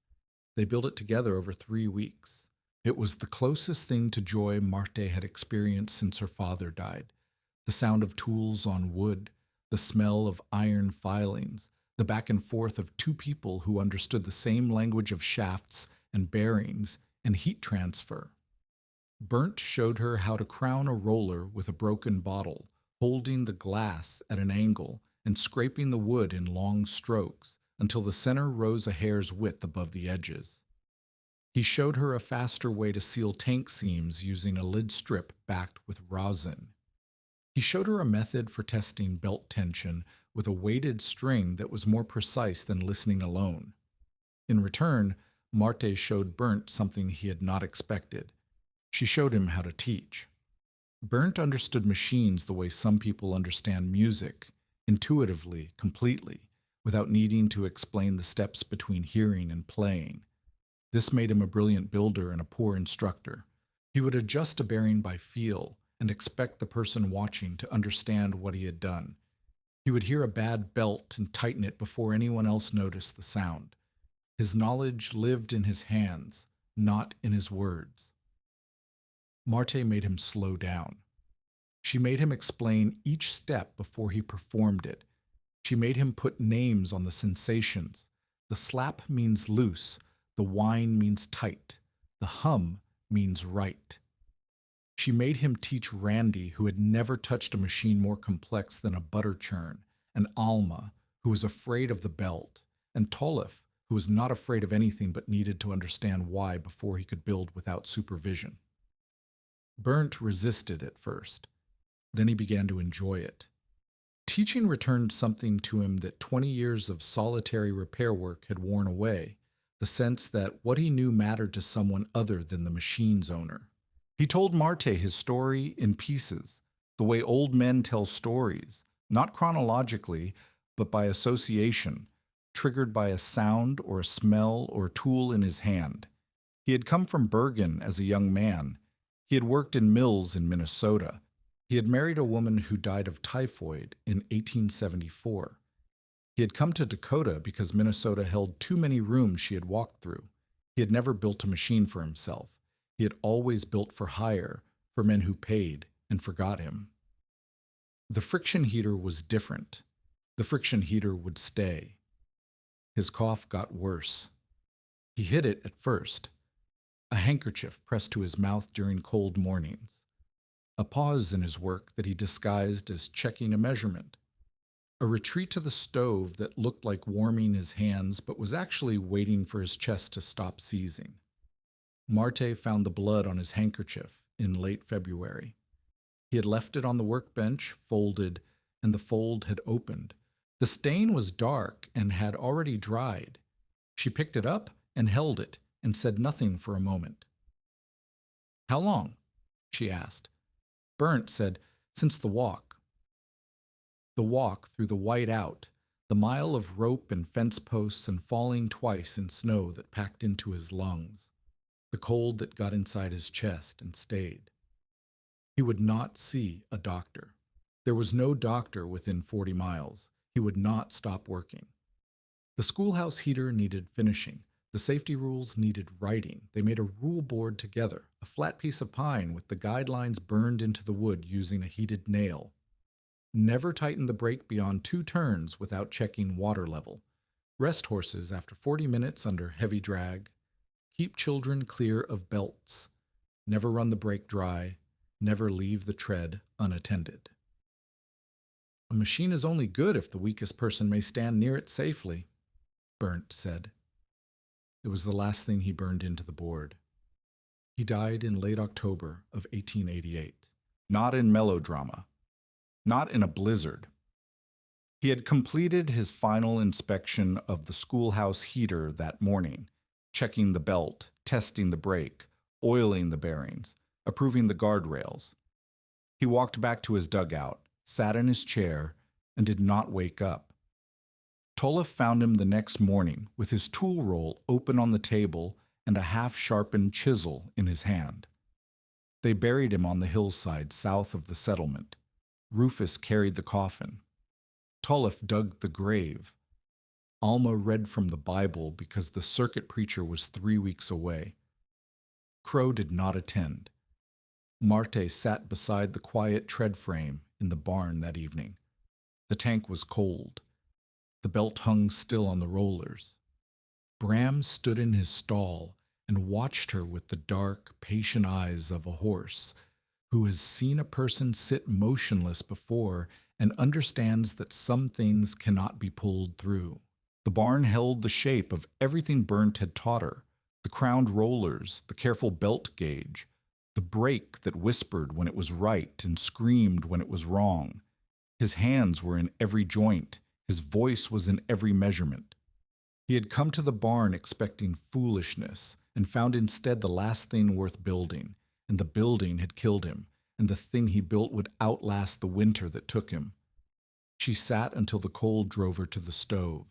S1: They built it together over 3 weeks. It was the closest thing to joy Marte had experienced since her father died. The sound of tools on wood, the smell of iron filings, the back and forth of two people who understood the same language of shafts and bearings and heat transfer. Burnt showed her how to crown a roller with a broken bottle, holding the glass at an angle and scraping the wood in long strokes until the center rose a hair's width above the edges. He showed her a faster way to seal tank seams using a lid strip backed with rosin. He showed her a method for testing belt tension with a weighted string that was more precise than listening alone. In return, Marte showed Burnt something he had not expected. She showed him how to teach. Burnt understood machines the way some people understand music, intuitively, completely, without needing to explain the steps between hearing and playing. This made him a brilliant builder and a poor instructor. He would adjust a bearing by feel and expect the person watching to understand what he had done. He would hear a bad belt and tighten it before anyone else noticed the sound. His knowledge lived in his hands, not in his words. Marte made him slow down. She made him explain each step before he performed it. She made him put names on the sensations. The slap means loose. The whine means tight. The hum means right. She made him teach Randy, who had never touched a machine more complex than a butter churn, and Alma, who was afraid of the belt, and Tolif, who was not afraid of anything but needed to understand why before he could build without supervision. Burnt resisted at first. Then he began to enjoy it. Teaching returned something to him that 20 years of solitary repair work had worn away, the sense that what he knew mattered to someone other than the machine's owner. He told Marte his story in pieces, the way old men tell stories, not chronologically, but by association, triggered by a sound or a smell or a tool in his hand. He had come from Bergen as a young man. He had worked in mills in Minnesota. He had married a woman who died of typhoid in 1874. He had come to Dakota because Minnesota held too many rooms she had walked through. He had never built a machine for himself. He had always built for hire, for men who paid and forgot him. The friction heater was different. The friction heater would stay. His cough got worse. He hid it at first, a handkerchief pressed to his mouth during cold mornings, a pause in his work that he disguised as checking a measurement, a retreat to the stove that looked like warming his hands but was actually waiting for his chest to stop seizing. Marte found the blood on his handkerchief in late February. He had left it on the workbench, folded, and the fold had opened. The stain was dark and had already dried. She picked it up and held it and said nothing for a moment. "How long?" she asked. Burnt said, "Since the walk." The walk through the Whiteout, the mile of rope and fence posts and falling twice in snow that packed into his lungs, the cold that got inside his chest and stayed. He would not see a doctor. There was no doctor within 40 miles. He would not stop working. The schoolhouse heater needed finishing. The safety rules needed writing. They made a rule board together, a flat piece of pine with the guidelines burned into the wood using a heated nail. Never tighten the brake beyond 2 turns without checking water level. Rest horses after 40 minutes under heavy drag. Keep children clear of belts. Never run the brake dry. Never leave the tread unattended. "A machine is only good if the weakest person may stand near it safely," Burnt said. It was the last thing he burned into the board. He died in late October of 1888. Not in melodrama. Not in a blizzard. He had completed his final inspection of the schoolhouse heater that morning, checking the belt, testing the brake, oiling the bearings, approving the guardrails. He walked back to his dugout, sat in his chair, and did not wake up. Tollef found him the next morning with his tool roll open on the table and a half-sharpened chisel in his hand. They buried him on the hillside south of the settlement. Rufus carried the coffin. Tollef dug the grave. Alma read from the Bible because the circuit preacher was 3 weeks away. Crow did not attend. Marte sat beside the quiet tread frame in the barn that evening. The tank was cold. The belt hung still on the rollers. Bram stood in his stall and watched her with the dark, patient eyes of a horse who has seen a person sit motionless before and understands that some things cannot be pulled through. The barn held the shape of everything Burnt had taught her: the crowned rollers, the careful belt gauge, the brake that whispered when it was right and screamed when it was wrong. His hands were in every joint. His voice was in every measurement. He had come to the barn expecting foolishness and found instead the last thing worth building, and the building had killed him, and the thing he built would outlast the winter that took him. She sat until the cold drove her to the stove.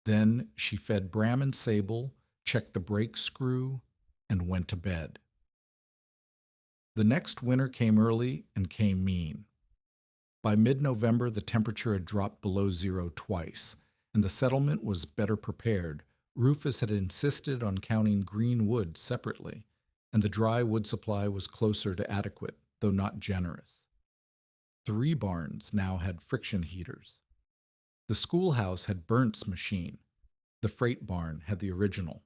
S1: Then she fed Bram and Sable, checked the brake screw, and went to bed. The next winter came early and came mean. By mid-November, the temperature had dropped below 0 twice, and the settlement was better prepared. Rufus had insisted on counting green wood separately, and the dry wood supply was closer to adequate, though not generous. 3 barns now had friction heaters. The schoolhouse had Burnt's machine. The freight barn had the original.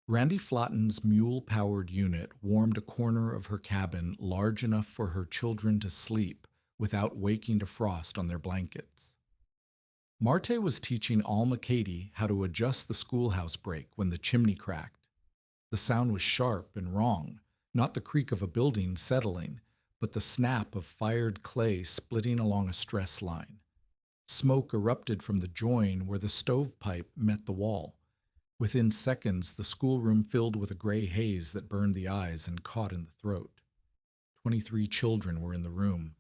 S1: Randy Flotten's mule-powered unit warmed a corner of her cabin large enough for her children to sleep without waking to frost on their blankets. Marte was teaching Alma Katie how to adjust the schoolhouse brake when the chimney cracked. The sound was sharp and wrong, not the creak of a building settling, but the snap of fired clay splitting along a stress line. Smoke erupted from the join where the stovepipe met the wall. Within seconds, the schoolroom filled with a gray haze that burned the eyes and caught in the throat. 23 children were in the room.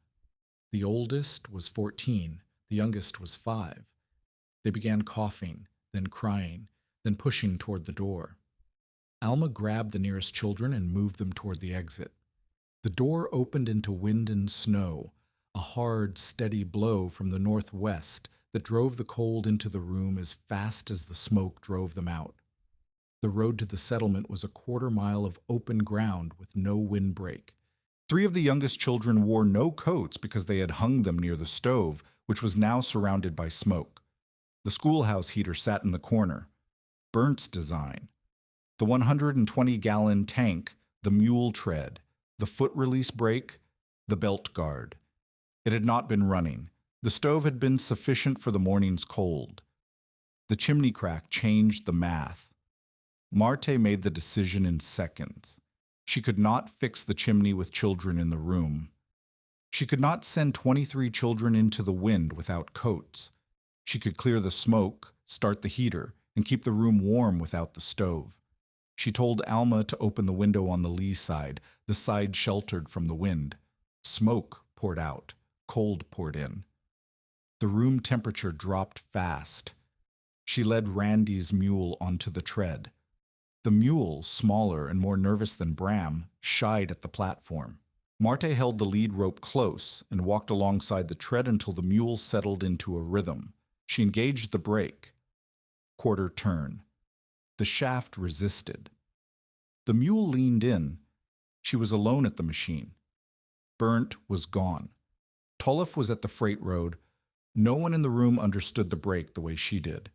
S1: The oldest was 14, the youngest was 5. They began coughing, then crying, then pushing toward the door. Alma grabbed the nearest children and moved them toward the exit. The door opened into wind and snow, a hard, steady blow from the northwest that drove the cold into the room as fast as the smoke drove them out. The road to the settlement was a quarter-mile of open ground with no windbreak. 3 of the youngest children wore no coats because they had hung them near the stove, which was now surrounded by smoke. The schoolhouse heater sat in the corner. Burnt's design. The 120-gallon tank, the mule tread, the foot release brake, the belt guard. It had not been running. The stove had been sufficient for the morning's cold. The chimney crack changed the math. Marte made the decision in seconds. She could not fix the chimney with children in the room. She could not send 23 children into the wind without coats. She could clear the smoke, start the heater, and keep the room warm without the stove. She told Alma to open the window on the lee side, the side sheltered from the wind. Smoke poured out, cold poured in. The room temperature dropped fast. She led Randy's mule onto the tread. The mule, smaller and more nervous than Bram, shied at the platform. Marte held the lead rope close and walked alongside the tread until the mule settled into a rhythm. She engaged the brake. Quarter turn. The shaft resisted. The mule leaned in. She was alone at the machine. Burnt was gone. Tollef was at the freight road. No one in the room understood the brake the way she did.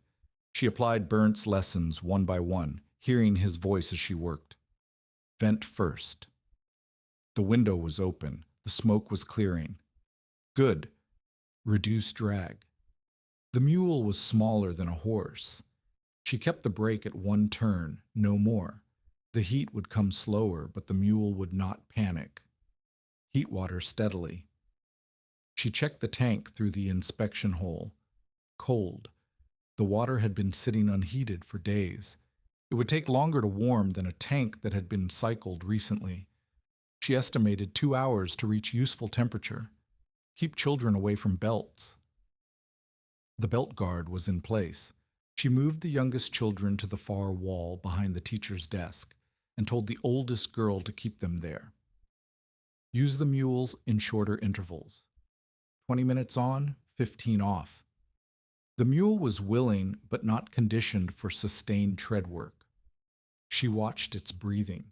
S1: She applied Burnt's lessons one by one, hearing his voice as she worked. Vent first. The window was open. The smoke was clearing. Good. Reduce drag. The mule was smaller than a horse. She kept the brake at 1 turn, no more. The heat would come slower, but the mule would not panic. Heat water steadily. She checked the tank through the inspection hole. Cold. The water had been sitting unheated for days. It would take longer to warm than a tank that had been cycled recently. She estimated 2 hours to reach useful temperature. Keep children away from belts. The belt guard was in place. She moved the youngest children to the far wall behind the teacher's desk and told the oldest girl to keep them there. Use the mule in shorter intervals. 20 minutes on, 15 off. The mule was willing but not conditioned for sustained tread work. She watched its breathing.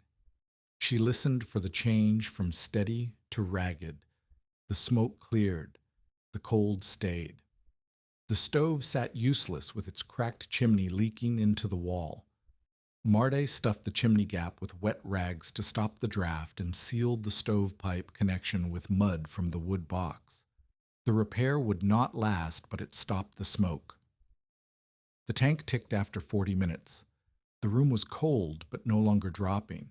S1: She listened for the change from steady to ragged. The smoke cleared. The cold stayed. The stove sat useless with its cracked chimney leaking into the wall. Marte stuffed the chimney gap with wet rags to stop the draft and sealed the stovepipe connection with mud from the wood box. The repair would not last, but it stopped the smoke. The tank ticked after 40 minutes. The room was cold, but no longer dropping.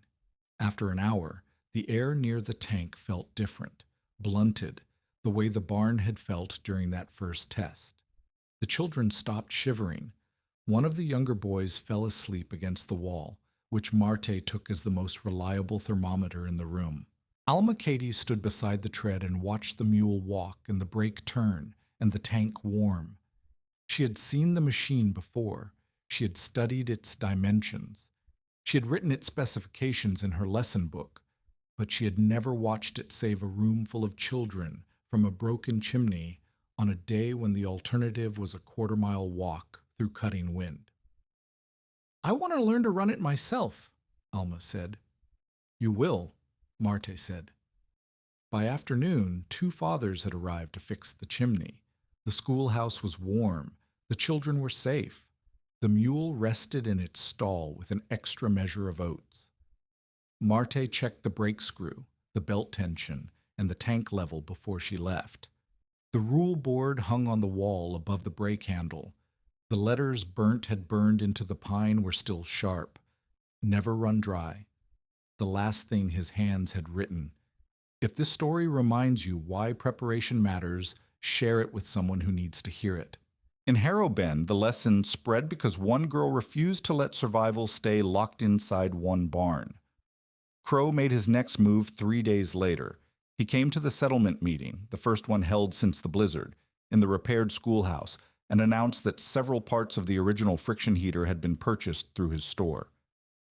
S1: After an hour, the air near the tank felt different, blunted, the way the barn had felt during that first test. The children stopped shivering. One of the younger boys fell asleep against the wall, which Marte took as the most reliable thermometer in the room. Alma Katie stood beside the tread and watched the mule walk and the brake turn and the tank warm. She had seen the machine before. She had studied its dimensions. She had written its specifications in her lesson book, but she had never watched it save a room full of children from a broken chimney on a day when the alternative was a quarter-mile walk through cutting wind. "I want to learn to run it myself," Alma said. "You will," Marte said. By afternoon, 2 fathers had arrived to fix the chimney. The schoolhouse was warm. The children were safe. The mule rested in its stall with an extra measure of oats. Marte checked the brake screw, the belt tension, and the tank level before she left. The rule board hung on the wall above the brake handle. The letters Burnt had burned into the pine were still sharp. Never run dry. The last thing his hands had written. If this story reminds you why preparation matters, share it with someone who needs to hear it. In Harrow Bend, the lesson spread because one girl refused to let survival stay locked inside one barn. Crow made his next move 3 days later. He came to the settlement meeting, the first one held since the blizzard, in the repaired schoolhouse, and announced that several parts of the original friction heater had been purchased through his store.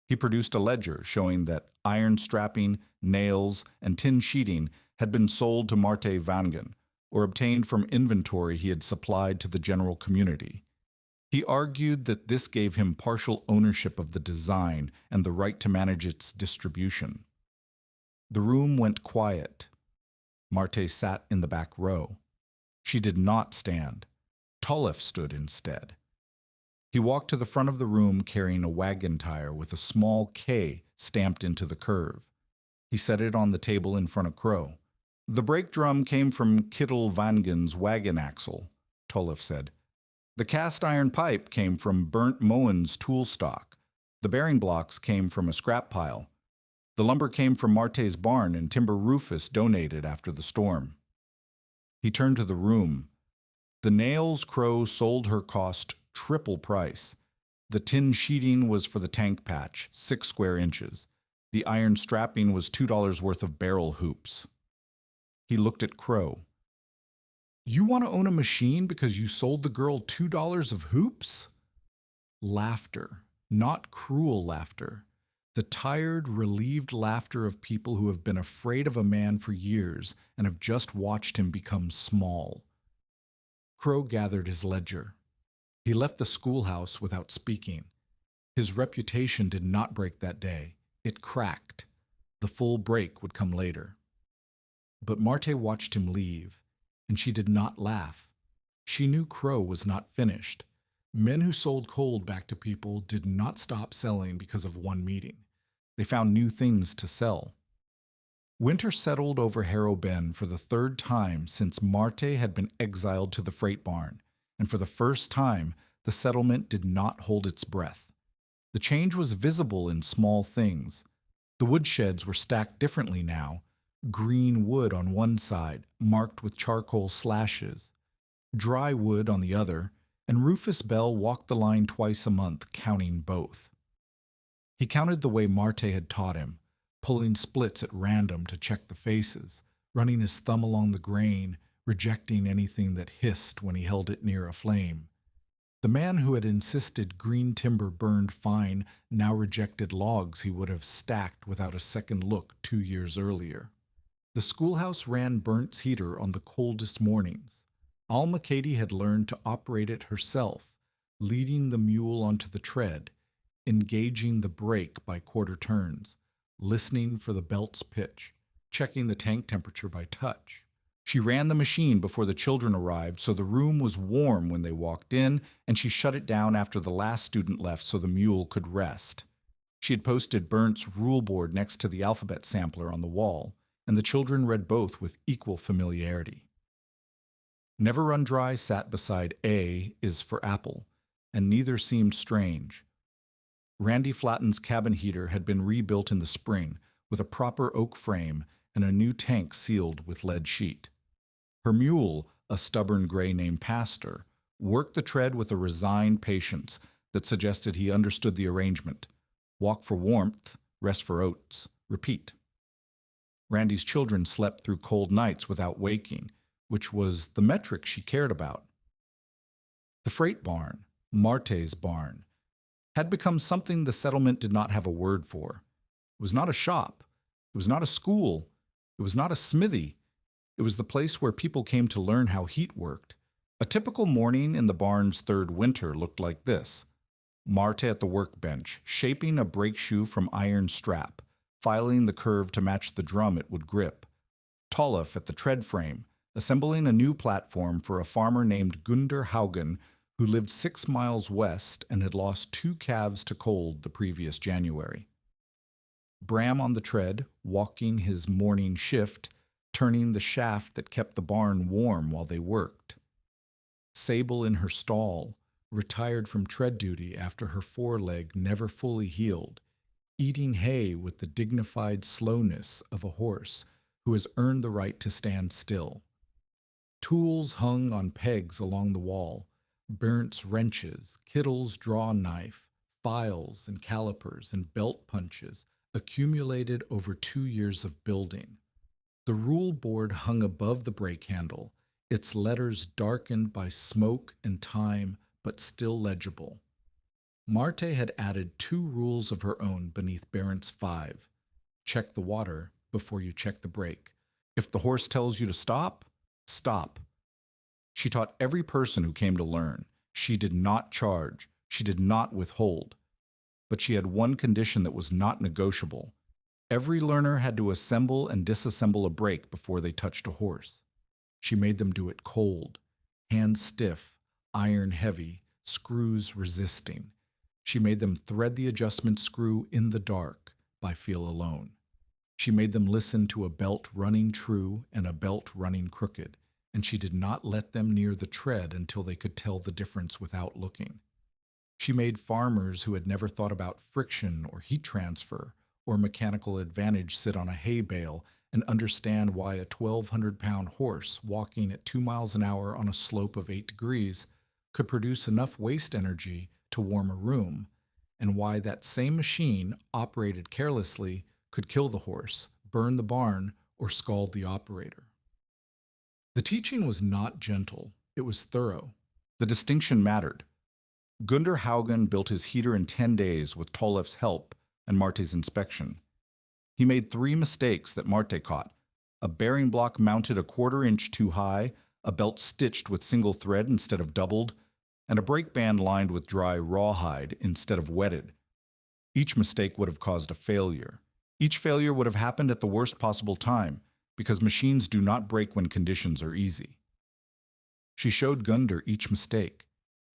S1: He produced a ledger showing that iron strapping, nails, and tin sheeting had been sold to Marte Vangen, or obtained from inventory he had supplied to the general community. He argued that this gave him partial ownership of the design and the right to manage its distribution. The room went quiet. Marte sat in the back row. She did not stand. Tollef stood instead. He walked to the front of the room carrying a wagon tire with a small K stamped into the curve. He set it on the table in front of Crow. The brake drum came from Kittel Vangen's wagon axle, Tollef said. The cast iron pipe came from Burnt Moan's tool stock. The bearing blocks came from a scrap pile. The lumber came from Marte's barn and timber Rufus donated after the storm. He turned to the room. The nails Crow sold her cost triple price. The tin sheeting was for the tank patch, 6 square inches. The iron strapping was $2 worth of barrel hoops. He looked at Crow. You want to own a machine because you sold the girl $2 of hoops? Laughter, not cruel laughter. The tired, relieved laughter of people who have been afraid of a man for years and have just watched him become small. Crow gathered his ledger. He left the schoolhouse without speaking. His reputation did not break that day. It cracked. The full break would come later. But Marte watched him leave, and she did not laugh. She knew Crow was not finished. Men who sold cold back to people did not stop selling because of one meeting. They found new things to sell. Winter settled over Harrow Bend for the 3rd time since Marte had been exiled to the freight barn, and for the first time, the settlement did not hold its breath. The change was visible in small things. The woodsheds were stacked differently now, green wood on one side, marked with charcoal slashes, dry wood on the other, and Rufus Bell walked the line twice a month, counting both. He counted the way Marte had taught him, pulling splits at random to check the faces, running his thumb along the grain, rejecting anything that hissed when he held it near a flame. The man who had insisted green timber burned fine now rejected logs he would have stacked without a second look 2 years earlier. The schoolhouse ran Burnt's heater on the coldest mornings. Alma Katie had learned to operate it herself, leading the mule onto the tread, engaging the brake by quarter turns, listening for the belt's pitch, checking the tank temperature by touch. She ran the machine before the children arrived, so the room was warm when they walked in, and she shut it down after the last student left so the mule could rest. She had posted Burnt's rule board next to the alphabet sampler on the wall, and the children read both with equal familiarity. Never Run Dry sat beside A is for apple, and neither seemed strange. Randy Flatten's cabin heater had been rebuilt in the spring, with a proper oak frame and a new tank sealed with lead sheet. Her mule, a stubborn gray named Pastor, worked the tread with a resigned patience that suggested he understood the arrangement. Walk for warmth, rest for oats, repeat. Randy's children slept through cold nights without waking, which was the metric she cared about. The freight barn, Marte's barn, had become something the settlement did not have a word for. It was not a shop. It was not a school. It was not a smithy. It was the place where people came to learn how heat worked. A typical morning in the barn's 3rd winter looked like this. Marte at the workbench, shaping a brake shoe from iron strap, filing the curve to match the drum it would grip. Tollef at the tread frame, assembling a new platform for a farmer named Gunder Haugen, who lived 6 miles west and had lost 2 calves to cold the previous January. Bram on the tread, walking his morning shift, turning the shaft that kept the barn warm while they worked. Sable in her stall, retired from tread duty after her foreleg never fully healed, eating hay with the dignified slowness of a horse who has earned the right to stand still. Tools hung on pegs along the wall, Burnt's wrenches, Kittle's draw knife, files and calipers and belt punches accumulated over 2 years of building. The rule board hung above the brake handle, its letters darkened by smoke and time, but still legible. Marte had added 2 rules of her own beneath Barent's 5. Check the water before you check the brake. If the horse tells you to stop, stop. She taught every person who came to learn. She did not charge. She did not withhold. But she had one condition that was not negotiable. Every learner had to assemble and disassemble a brake before they touched a horse. She made them do it cold, hands stiff, iron heavy, screws resisting. She made them thread the adjustment screw in the dark by feel alone. She made them listen to a belt running true and a belt running crooked, and she did not let them near the tread until they could tell the difference without looking. She made farmers who had never thought about friction or heat transfer or mechanical advantage sit on a hay bale and understand why a 1,200-pound horse walking at 2 miles an hour on a slope of 8 degrees could produce enough waste energy to warm a room, and why that same machine, operated carelessly, could kill the horse, burn the barn, or scald the operator. The teaching was not gentle, it was thorough. The distinction mattered. Gunder Haugen built his heater in 10 days with Tollef's help and Marte's inspection. He made 3 mistakes that Marte caught: a bearing block mounted a 1/4 inch too high, a belt stitched with single thread instead of doubled, and a brake band lined with dry rawhide instead of wetted. Each mistake would have caused a failure. Each failure would have happened at the worst possible time, because machines do not break when conditions are easy. She showed Gunder each mistake.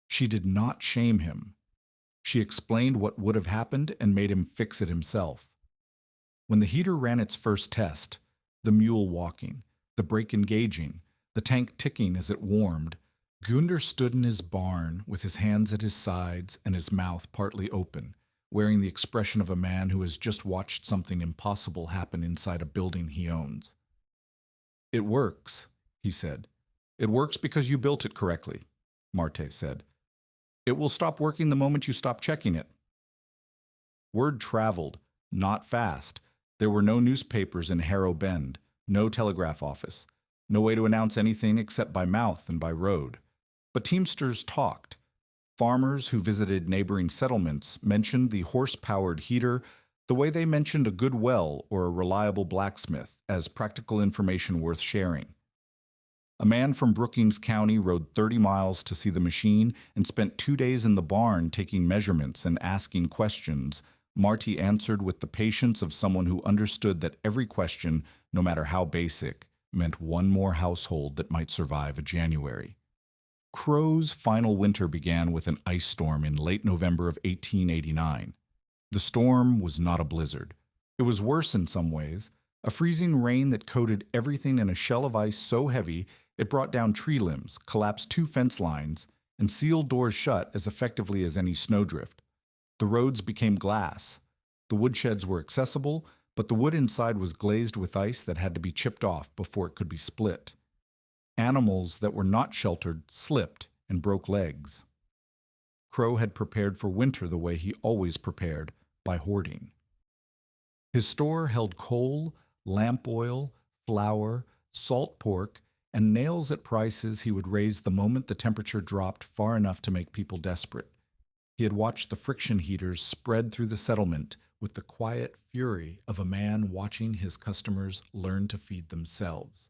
S1: She did not shame him. She explained what would have happened and made him fix it himself. When the heater ran its first test, the mule walking, the brake engaging, the tank ticking as it warmed, Gunder stood in his barn with his hands at his sides and his mouth partly open, wearing the expression of a man who has just watched something impossible happen inside a building he owns. "It works," he said. "It works because you built it correctly," Marte said. "It will stop working the moment you stop checking it." Word traveled, not fast. There were no newspapers in Harrow Bend, no telegraph office, no way to announce anything except by mouth and by road. But teamsters talked. Farmers who visited neighboring settlements mentioned the horse-powered heater the way they mentioned a good well or a reliable blacksmith as practical information worth sharing. A man from Brookings County rode 30 miles to see the machine and spent 2 days in the barn taking measurements and asking questions. Marty answered with the patience of someone who understood that every question, no matter how basic, meant one more household that might survive a January. Crow's final winter began with an ice storm in late November of 1889. The storm was not a blizzard. It was worse in some ways, a freezing rain that coated everything in a shell of ice so heavy it brought down tree limbs, collapsed 2 fence lines, and sealed doors shut as effectively as any snowdrift. The roads became glass. The woodsheds were accessible, but the wood inside was glazed with ice that had to be chipped off before it could be split. Animals that were not sheltered slipped and broke legs. Crow had prepared for winter the way he always prepared, by hoarding. His store held coal, lamp oil, flour, salt pork, and nails at prices he would raise the moment the temperature dropped far enough to make people desperate. He had watched the friction heaters spread through the settlement with the quiet fury of a man watching his customers learn to feed themselves.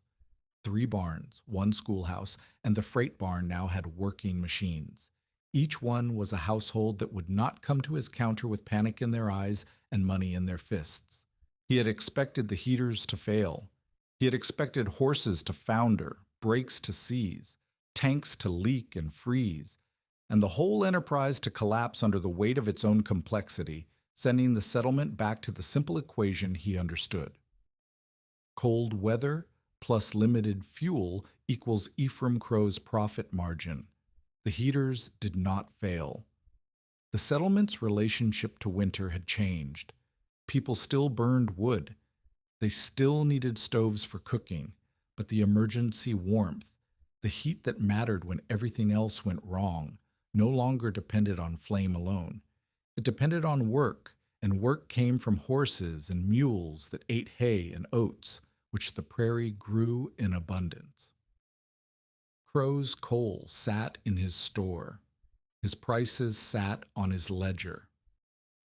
S1: 3 barns, 1 schoolhouse, and the freight barn now had working machines. Each one was a household that would not come to his counter with panic in their eyes and money in their fists. He had expected the heaters to fail. He had expected horses to founder, brakes to seize, tanks to leak and freeze, and the whole enterprise to collapse under the weight of its own complexity, sending the settlement back to the simple equation he understood. Cold weather plus limited fuel equals Ephraim Crow's profit margin. The heaters did not fail. The settlement's relationship to winter had changed. People still burned wood. They still needed stoves for cooking, but the emergency warmth, the heat that mattered when everything else went wrong, no longer depended on flame alone. It depended on work, and work came from horses and mules that ate hay and oats, which the prairie grew in abundance. Crow's coal sat in his store. His prices sat on his ledger.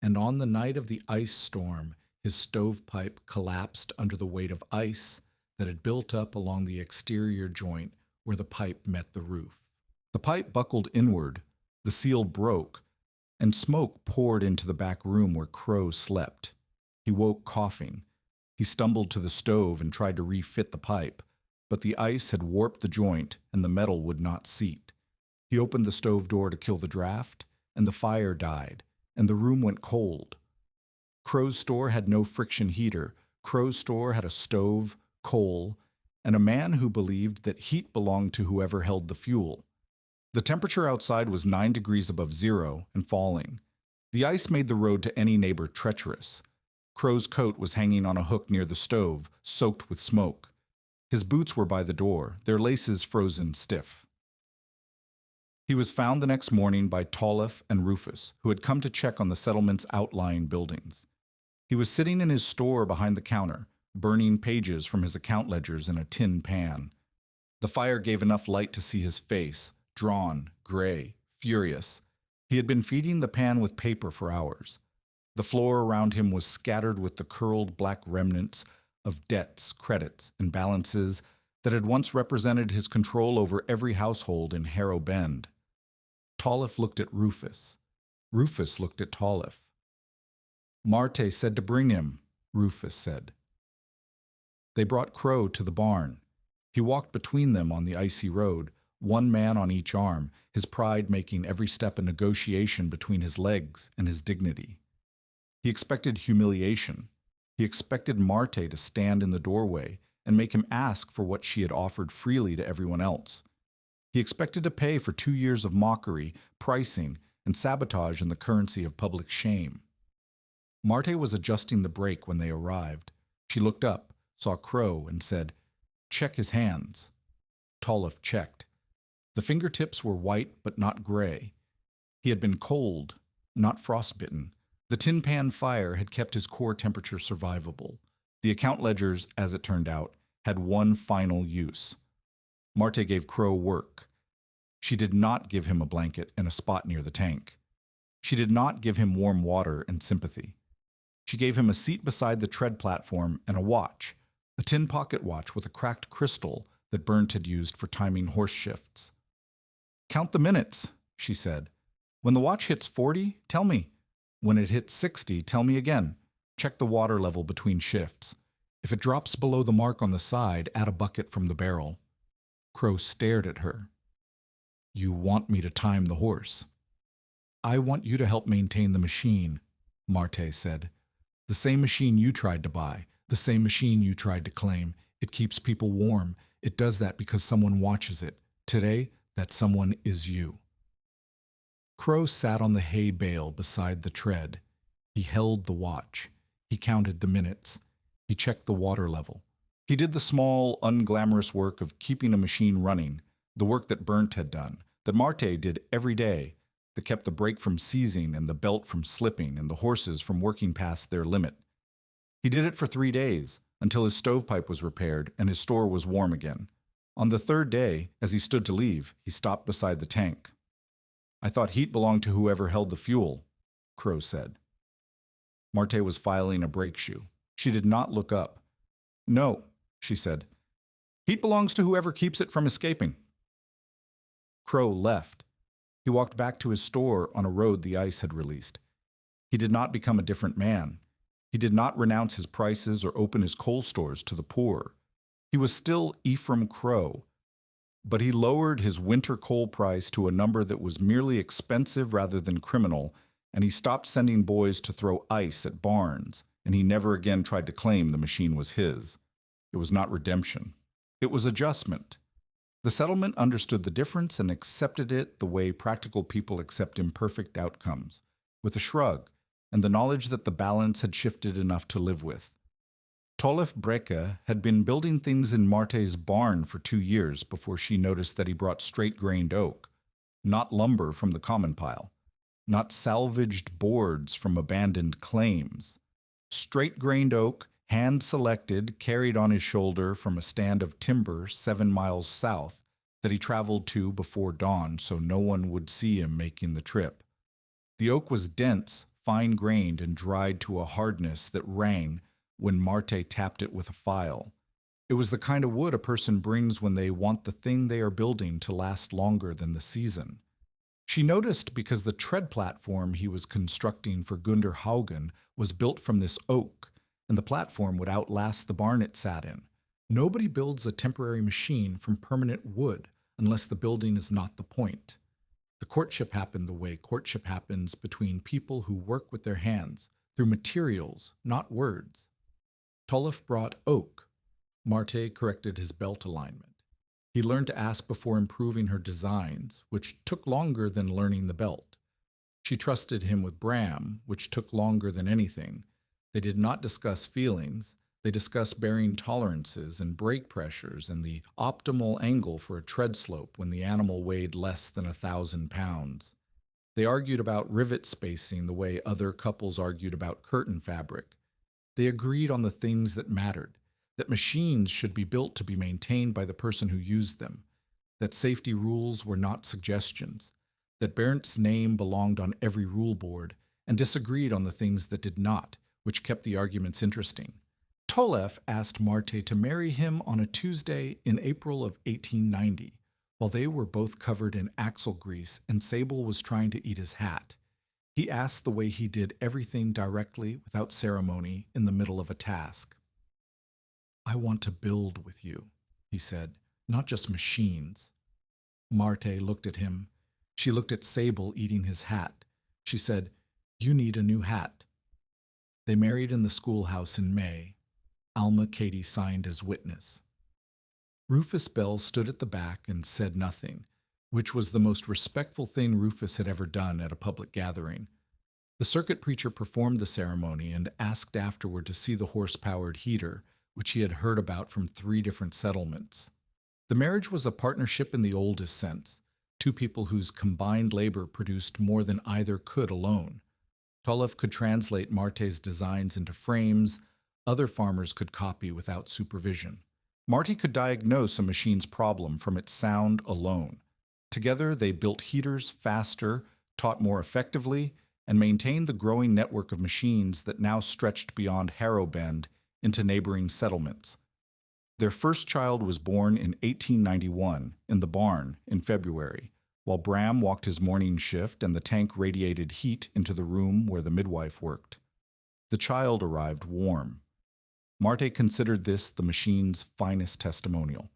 S1: And on the night of the ice storm, his stovepipe collapsed under the weight of ice that had built up along the exterior joint where the pipe met the roof. The pipe buckled inward, the seal broke, and smoke poured into the back room where Crow slept. He woke coughing. He stumbled to the stove and tried to refit the pipe, but the ice had warped the joint and the metal would not seat. He opened the stove door to kill the draft, and the fire died, and the room went cold. Crow's store had no friction heater. Crow's store had a stove, coal, and a man who believed that heat belonged to whoever held the fuel. The temperature outside was 9 degrees above zero and falling. The ice made the road to any neighbor treacherous. Crow's coat was hanging on a hook near the stove, soaked with smoke. His boots were by the door, their laces frozen stiff. He was found the next morning by Tollef and Rufus, who had come to check on the settlement's outlying buildings. He was sitting in his store behind the counter, burning pages from his account ledgers in a tin pan. The fire gave enough light to see his face, drawn, gray, furious. He had been feeding the pan with paper for hours. The floor around him was scattered with the curled black remnants of debts, credits, and balances that had once represented his control over every household in Harrow Bend. Tollef looked at Rufus. Rufus looked at Tollef. Marte said to bring him, Rufus said. They brought Crow to the barn. He walked between them on the icy road, one man on each arm, his pride making every step a negotiation between his legs and his dignity. He expected humiliation. He expected Marte to stand in the doorway and make him ask for what she had offered freely to everyone else. He expected to pay for 2 years of mockery, pricing, and sabotage in the currency of public shame. Marte was adjusting the brake when they arrived. She looked up, saw Crow, and said, "Check his hands." Tollef checked. The fingertips were white but not gray. He had been cold, not frostbitten. The tin pan fire had kept his core temperature survivable. The account ledgers, as it turned out, had one final use. Marte gave Crow work. She did not give him a blanket and a spot near the tank. She did not give him warm water and sympathy. She gave him a seat beside the tread platform and a watch, a tin pocket watch with a cracked crystal that Burnt had used for timing horse shifts. "Count the minutes," she said. "When the watch hits 40, tell me. When it hits 60, tell me again. Check the water level between shifts. If it drops below the mark on the side, add a bucket from the barrel." Crow stared at her. "You want me to time the horse?" "I want you to help maintain the machine," Marte said. "The same machine you tried to buy, the same machine you tried to claim. It keeps people warm. It does that because someone watches it. Today, that someone is you." Crow sat on the hay bale beside the tread. He held the watch. He counted the minutes. He checked the water level. He did the small, unglamorous work of keeping a machine running, the work that Burnt had done, that Marte did every day, that kept the brake from seizing and the belt from slipping and the horses from working past their limit. He did it for 3 days, until his stovepipe was repaired and his store was warm again. On the 3rd day, as he stood to leave, he stopped beside the tank. "I thought heat belonged to whoever held the fuel," Crow said. Marte was filing a brake shoe. She did not look up. "No," she said. "Heat belongs to whoever keeps it from escaping." Crow left. He walked back to his store on a road the ice had released. He did not become a different man. He did not renounce his prices or open his coal stores to the poor. He was still Ephraim Crow, but he lowered his winter coal price to a number that was merely expensive rather than criminal, and he stopped sending boys to throw ice at barns, and he never again tried to claim the machine was his. It was not redemption. It was adjustment. The settlement understood the difference and accepted it the way practical people accept imperfect outcomes, with a shrug, and the knowledge that the balance had shifted enough to live with. Tollef Breke had been building things in Marte's barn for 2 years before she noticed that he brought straight-grained oak, not lumber from the common pile, not salvaged boards from abandoned claims. Straight-grained oak, hand-selected, carried on his shoulder from a stand of timber 7 miles south that he traveled to before dawn so no one would see him making the trip. The oak was dense, fine-grained, and dried to a hardness that rang when Marte tapped it with a file. It was the kind of wood a person brings when they want the thing they are building to last longer than the season. She noticed because the tread platform he was constructing for Gunder Haugen was built from this oak, and the platform would outlast the barn it sat in. Nobody builds a temporary machine from permanent wood unless the building is not the point. The courtship happened the way courtship happens between people who work with their hands, through materials, not words. Tollef brought oak. Marte corrected his belt alignment. He learned to ask before improving her designs, which took longer than learning the belt. She trusted him with Bram, which took longer than anything. They did not discuss feelings. They discussed bearing tolerances and brake pressures and the optimal angle for a tread slope when the animal weighed less than 1,000 pounds. They argued about rivet spacing the way other couples argued about curtain fabric. They agreed on the things that mattered, that machines should be built to be maintained by the person who used them, that safety rules were not suggestions, that Bernt's name belonged on every rule board, and disagreed on the things that did not, which kept the arguments interesting. Tollef asked Marte to marry him on a Tuesday in April of 1890, while they were both covered in axle grease and Sable was trying to eat his hat. He asked the way he did everything directly, without ceremony, in the middle of a task. "I want to build with you," he said, "not just machines." Marte looked at him. She looked at Sable eating his hat. She said, "You need a new hat." They married in the schoolhouse in May. Alma Katie signed as witness. Rufus Bell stood at the back and said nothing, which was the most respectful thing Rufus had ever done at a public gathering. The circuit preacher performed the ceremony and asked afterward to see the horse-powered heater, which he had heard about from 3 different settlements. The marriage was a partnership in the oldest sense, 2 people whose combined labor produced more than either could alone. Tollef could translate Marte's designs into frames other farmers could copy without supervision. Marte could diagnose a machine's problem from its sound alone. Together, they built heaters faster, taught more effectively, and maintained the growing network of machines that now stretched beyond Harrow Bend into neighboring settlements. Their first child was born in 1891 in the barn in February, while Bram walked his morning shift and the tank radiated heat into the room where the midwife worked. The child arrived warm. Marte considered this the machine's finest testimonial.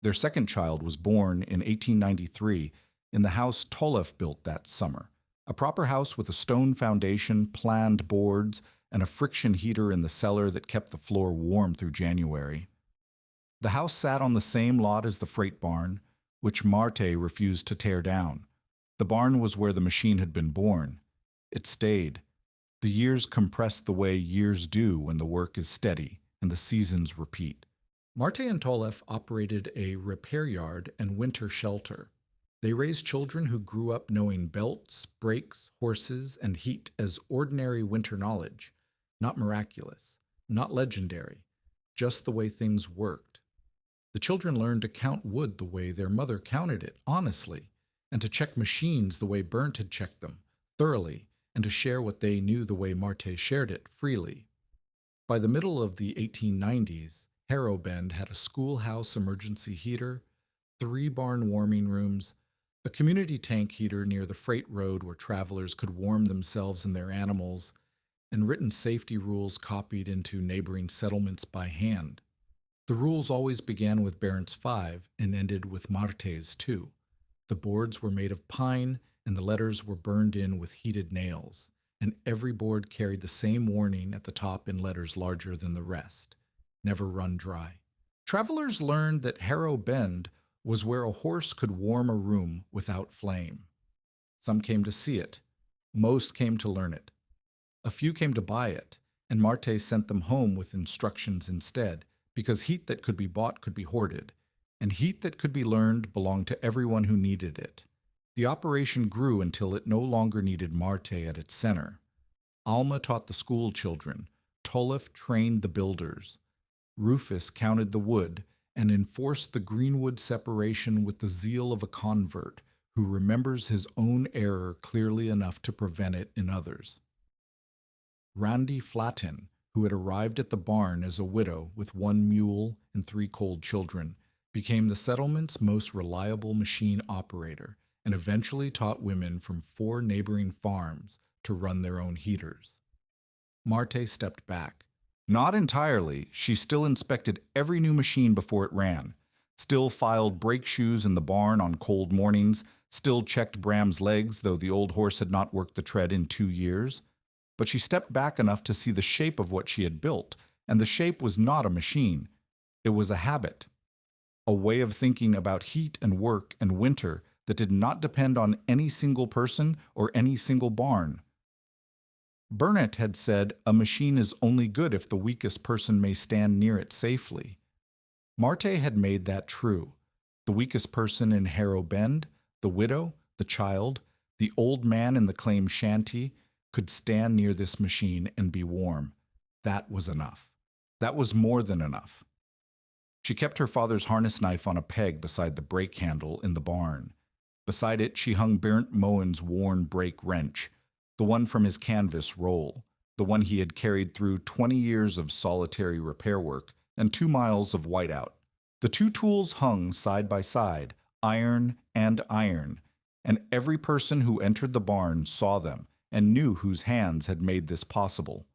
S1: Their second child was born in 1893 in the house Tollef built that summer, a proper house with a stone foundation, planed boards, and a friction heater in the cellar that kept the floor warm through January. The house sat on the same lot as the freight barn, which Marte refused to tear down. The barn was where the machine had been born. It stayed. The years compressed the way years do when the work is steady and the seasons repeat. Marte and Tollef operated a repair yard and winter shelter. They raised children who grew up knowing belts, brakes, horses, and heat as ordinary winter knowledge, not miraculous, not legendary, just the way things worked. The children learned to count wood the way their mother counted it, honestly, and to check machines the way Burnt had checked them, thoroughly, and to share what they knew the way Marte shared it, freely. By the middle of the 1890s, Harrow Bend had a schoolhouse emergency heater, 3 barn warming rooms, a community tank heater near the freight road where travelers could warm themselves and their animals, and written safety rules copied into neighboring settlements by hand. The rules always began with Barent's 5 and ended with Marte's 2. The boards were made of pine, and the letters were burned in with heated nails, and every board carried the same warning at the top in letters larger than the rest: never run dry. Travelers learned that Harrow Bend was where a horse could warm a room without flame. Some came to see it. Most came to learn it. A few came to buy it, and Marte sent them home with instructions instead, because heat that could be bought could be hoarded, and heat that could be learned belonged to everyone who needed it. The operation grew until it no longer needed Marte at its center. Alma taught the school children. Tollef trained the builders. Rufus counted the wood and enforced the greenwood separation with the zeal of a convert who remembers his own error clearly enough to prevent it in others. Randy Flatten, who had arrived at the barn as a widow with 1 mule and 3 cold children, became the settlement's most reliable machine operator and eventually taught women from 4 neighboring farms to run their own heaters. Marte stepped back. Not entirely. She still inspected every new machine before it ran, still filed brake shoes in the barn on cold mornings, still checked Bram's legs, though the old horse had not worked the tread in 2 years. But she stepped back enough to see the shape of what she had built, and the shape was not a machine. It was a habit, a way of thinking about heat and work and winter that did not depend on any single person or any single barn. Burnt had said, "A machine is only good if the weakest person may stand near it safely." Marte had made that true. The weakest person in Harrow Bend, the widow, the child, the old man in the claim shanty, could stand near this machine and be warm. That was enough. That was more than enough. She kept her father's harness knife on a peg beside the brake handle in the barn. Beside it, she hung Burnt Moan's worn brake wrench, the one from his canvas roll, the one he had carried through 20 years of solitary repair work and 2 miles of whiteout. The 2 tools hung side by side, iron, and every person who entered the barn saw them and knew whose hands had made this possible.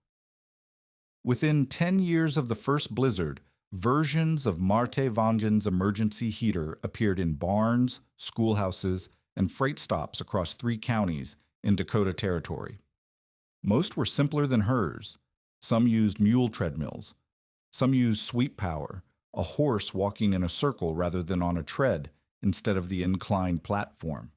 S1: Within 10 years of the first blizzard, versions of Marte Vangen's emergency heater appeared in barns, schoolhouses, and freight stops across 3 counties in Dakota Territory. Most were simpler than hers. Some used mule treadmills. Some used sweep power, a horse walking in a circle rather than on a tread instead of the inclined platform.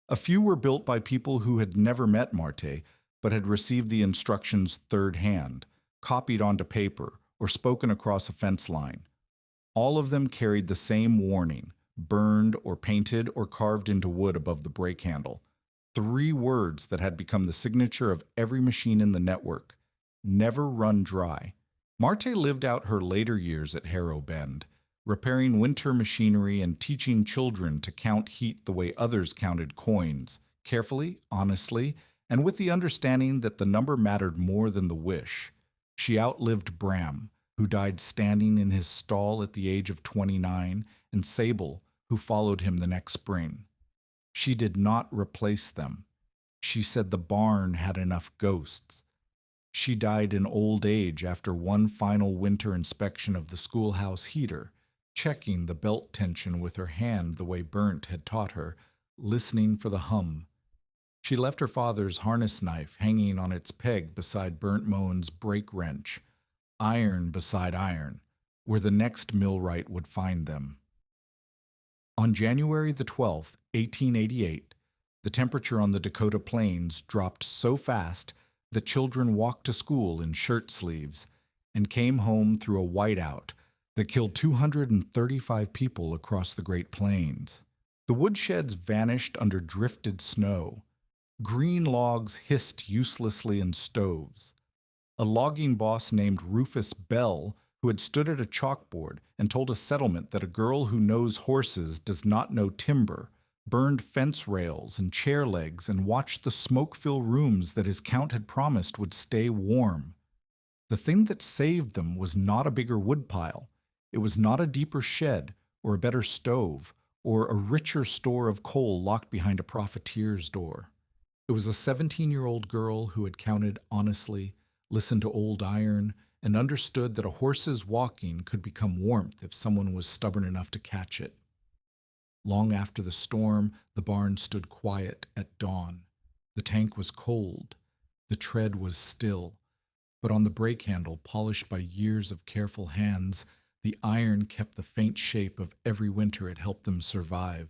S1: A few were built by people who had never met Marte, but had received the instructions third hand, copied onto paper, or spoken across a fence line. All of them carried the same warning, burned or painted or carved into wood above the brake handle. 3 words that had become the signature of every machine in the network: never run dry. Marte lived out her later years at Harrow Bend, repairing winter machinery and teaching children to count heat the way others counted coins, carefully, honestly, and with the understanding that the number mattered more than the wish. She outlived Bram, who died standing in his stall at the age of 29, and Sable, who followed him the next spring. She did not replace them. She said the barn had enough ghosts. She died in old age after one final winter inspection of the schoolhouse heater, checking the belt tension with her hand the way Burnt had taught her, listening for the hum. She left her father's harness knife hanging on its peg beside Burnt Moan's brake wrench, iron beside iron, where the next millwright would find them. On January the 12th, 1888, the temperature on the Dakota Plains dropped so fast that children walked to school in shirt sleeves and came home through a whiteout that killed 235 people across the Great Plains. The woodsheds vanished under drifted snow. Green logs hissed uselessly in stoves. A logging boss named Rufus Bell, who had stood at a chalkboard and told a settlement that a girl who knows horses does not know timber, burned fence rails and chair legs and watched the smoke-filled rooms that his count had promised would stay warm. The thing that saved them was not a bigger woodpile. It was not a deeper shed or a better stove or a richer store of coal locked behind a profiteer's door. It was a 17-year-old girl who had counted honestly, listened to old iron, and understood that a horse's walking could become warmth if someone was stubborn enough to catch it. Long after the storm, the barn stood quiet at dawn. The tank was cold. The tread was still. But on the brake handle, polished by years of careful hands, the iron kept the faint shape of every winter it helped them survive.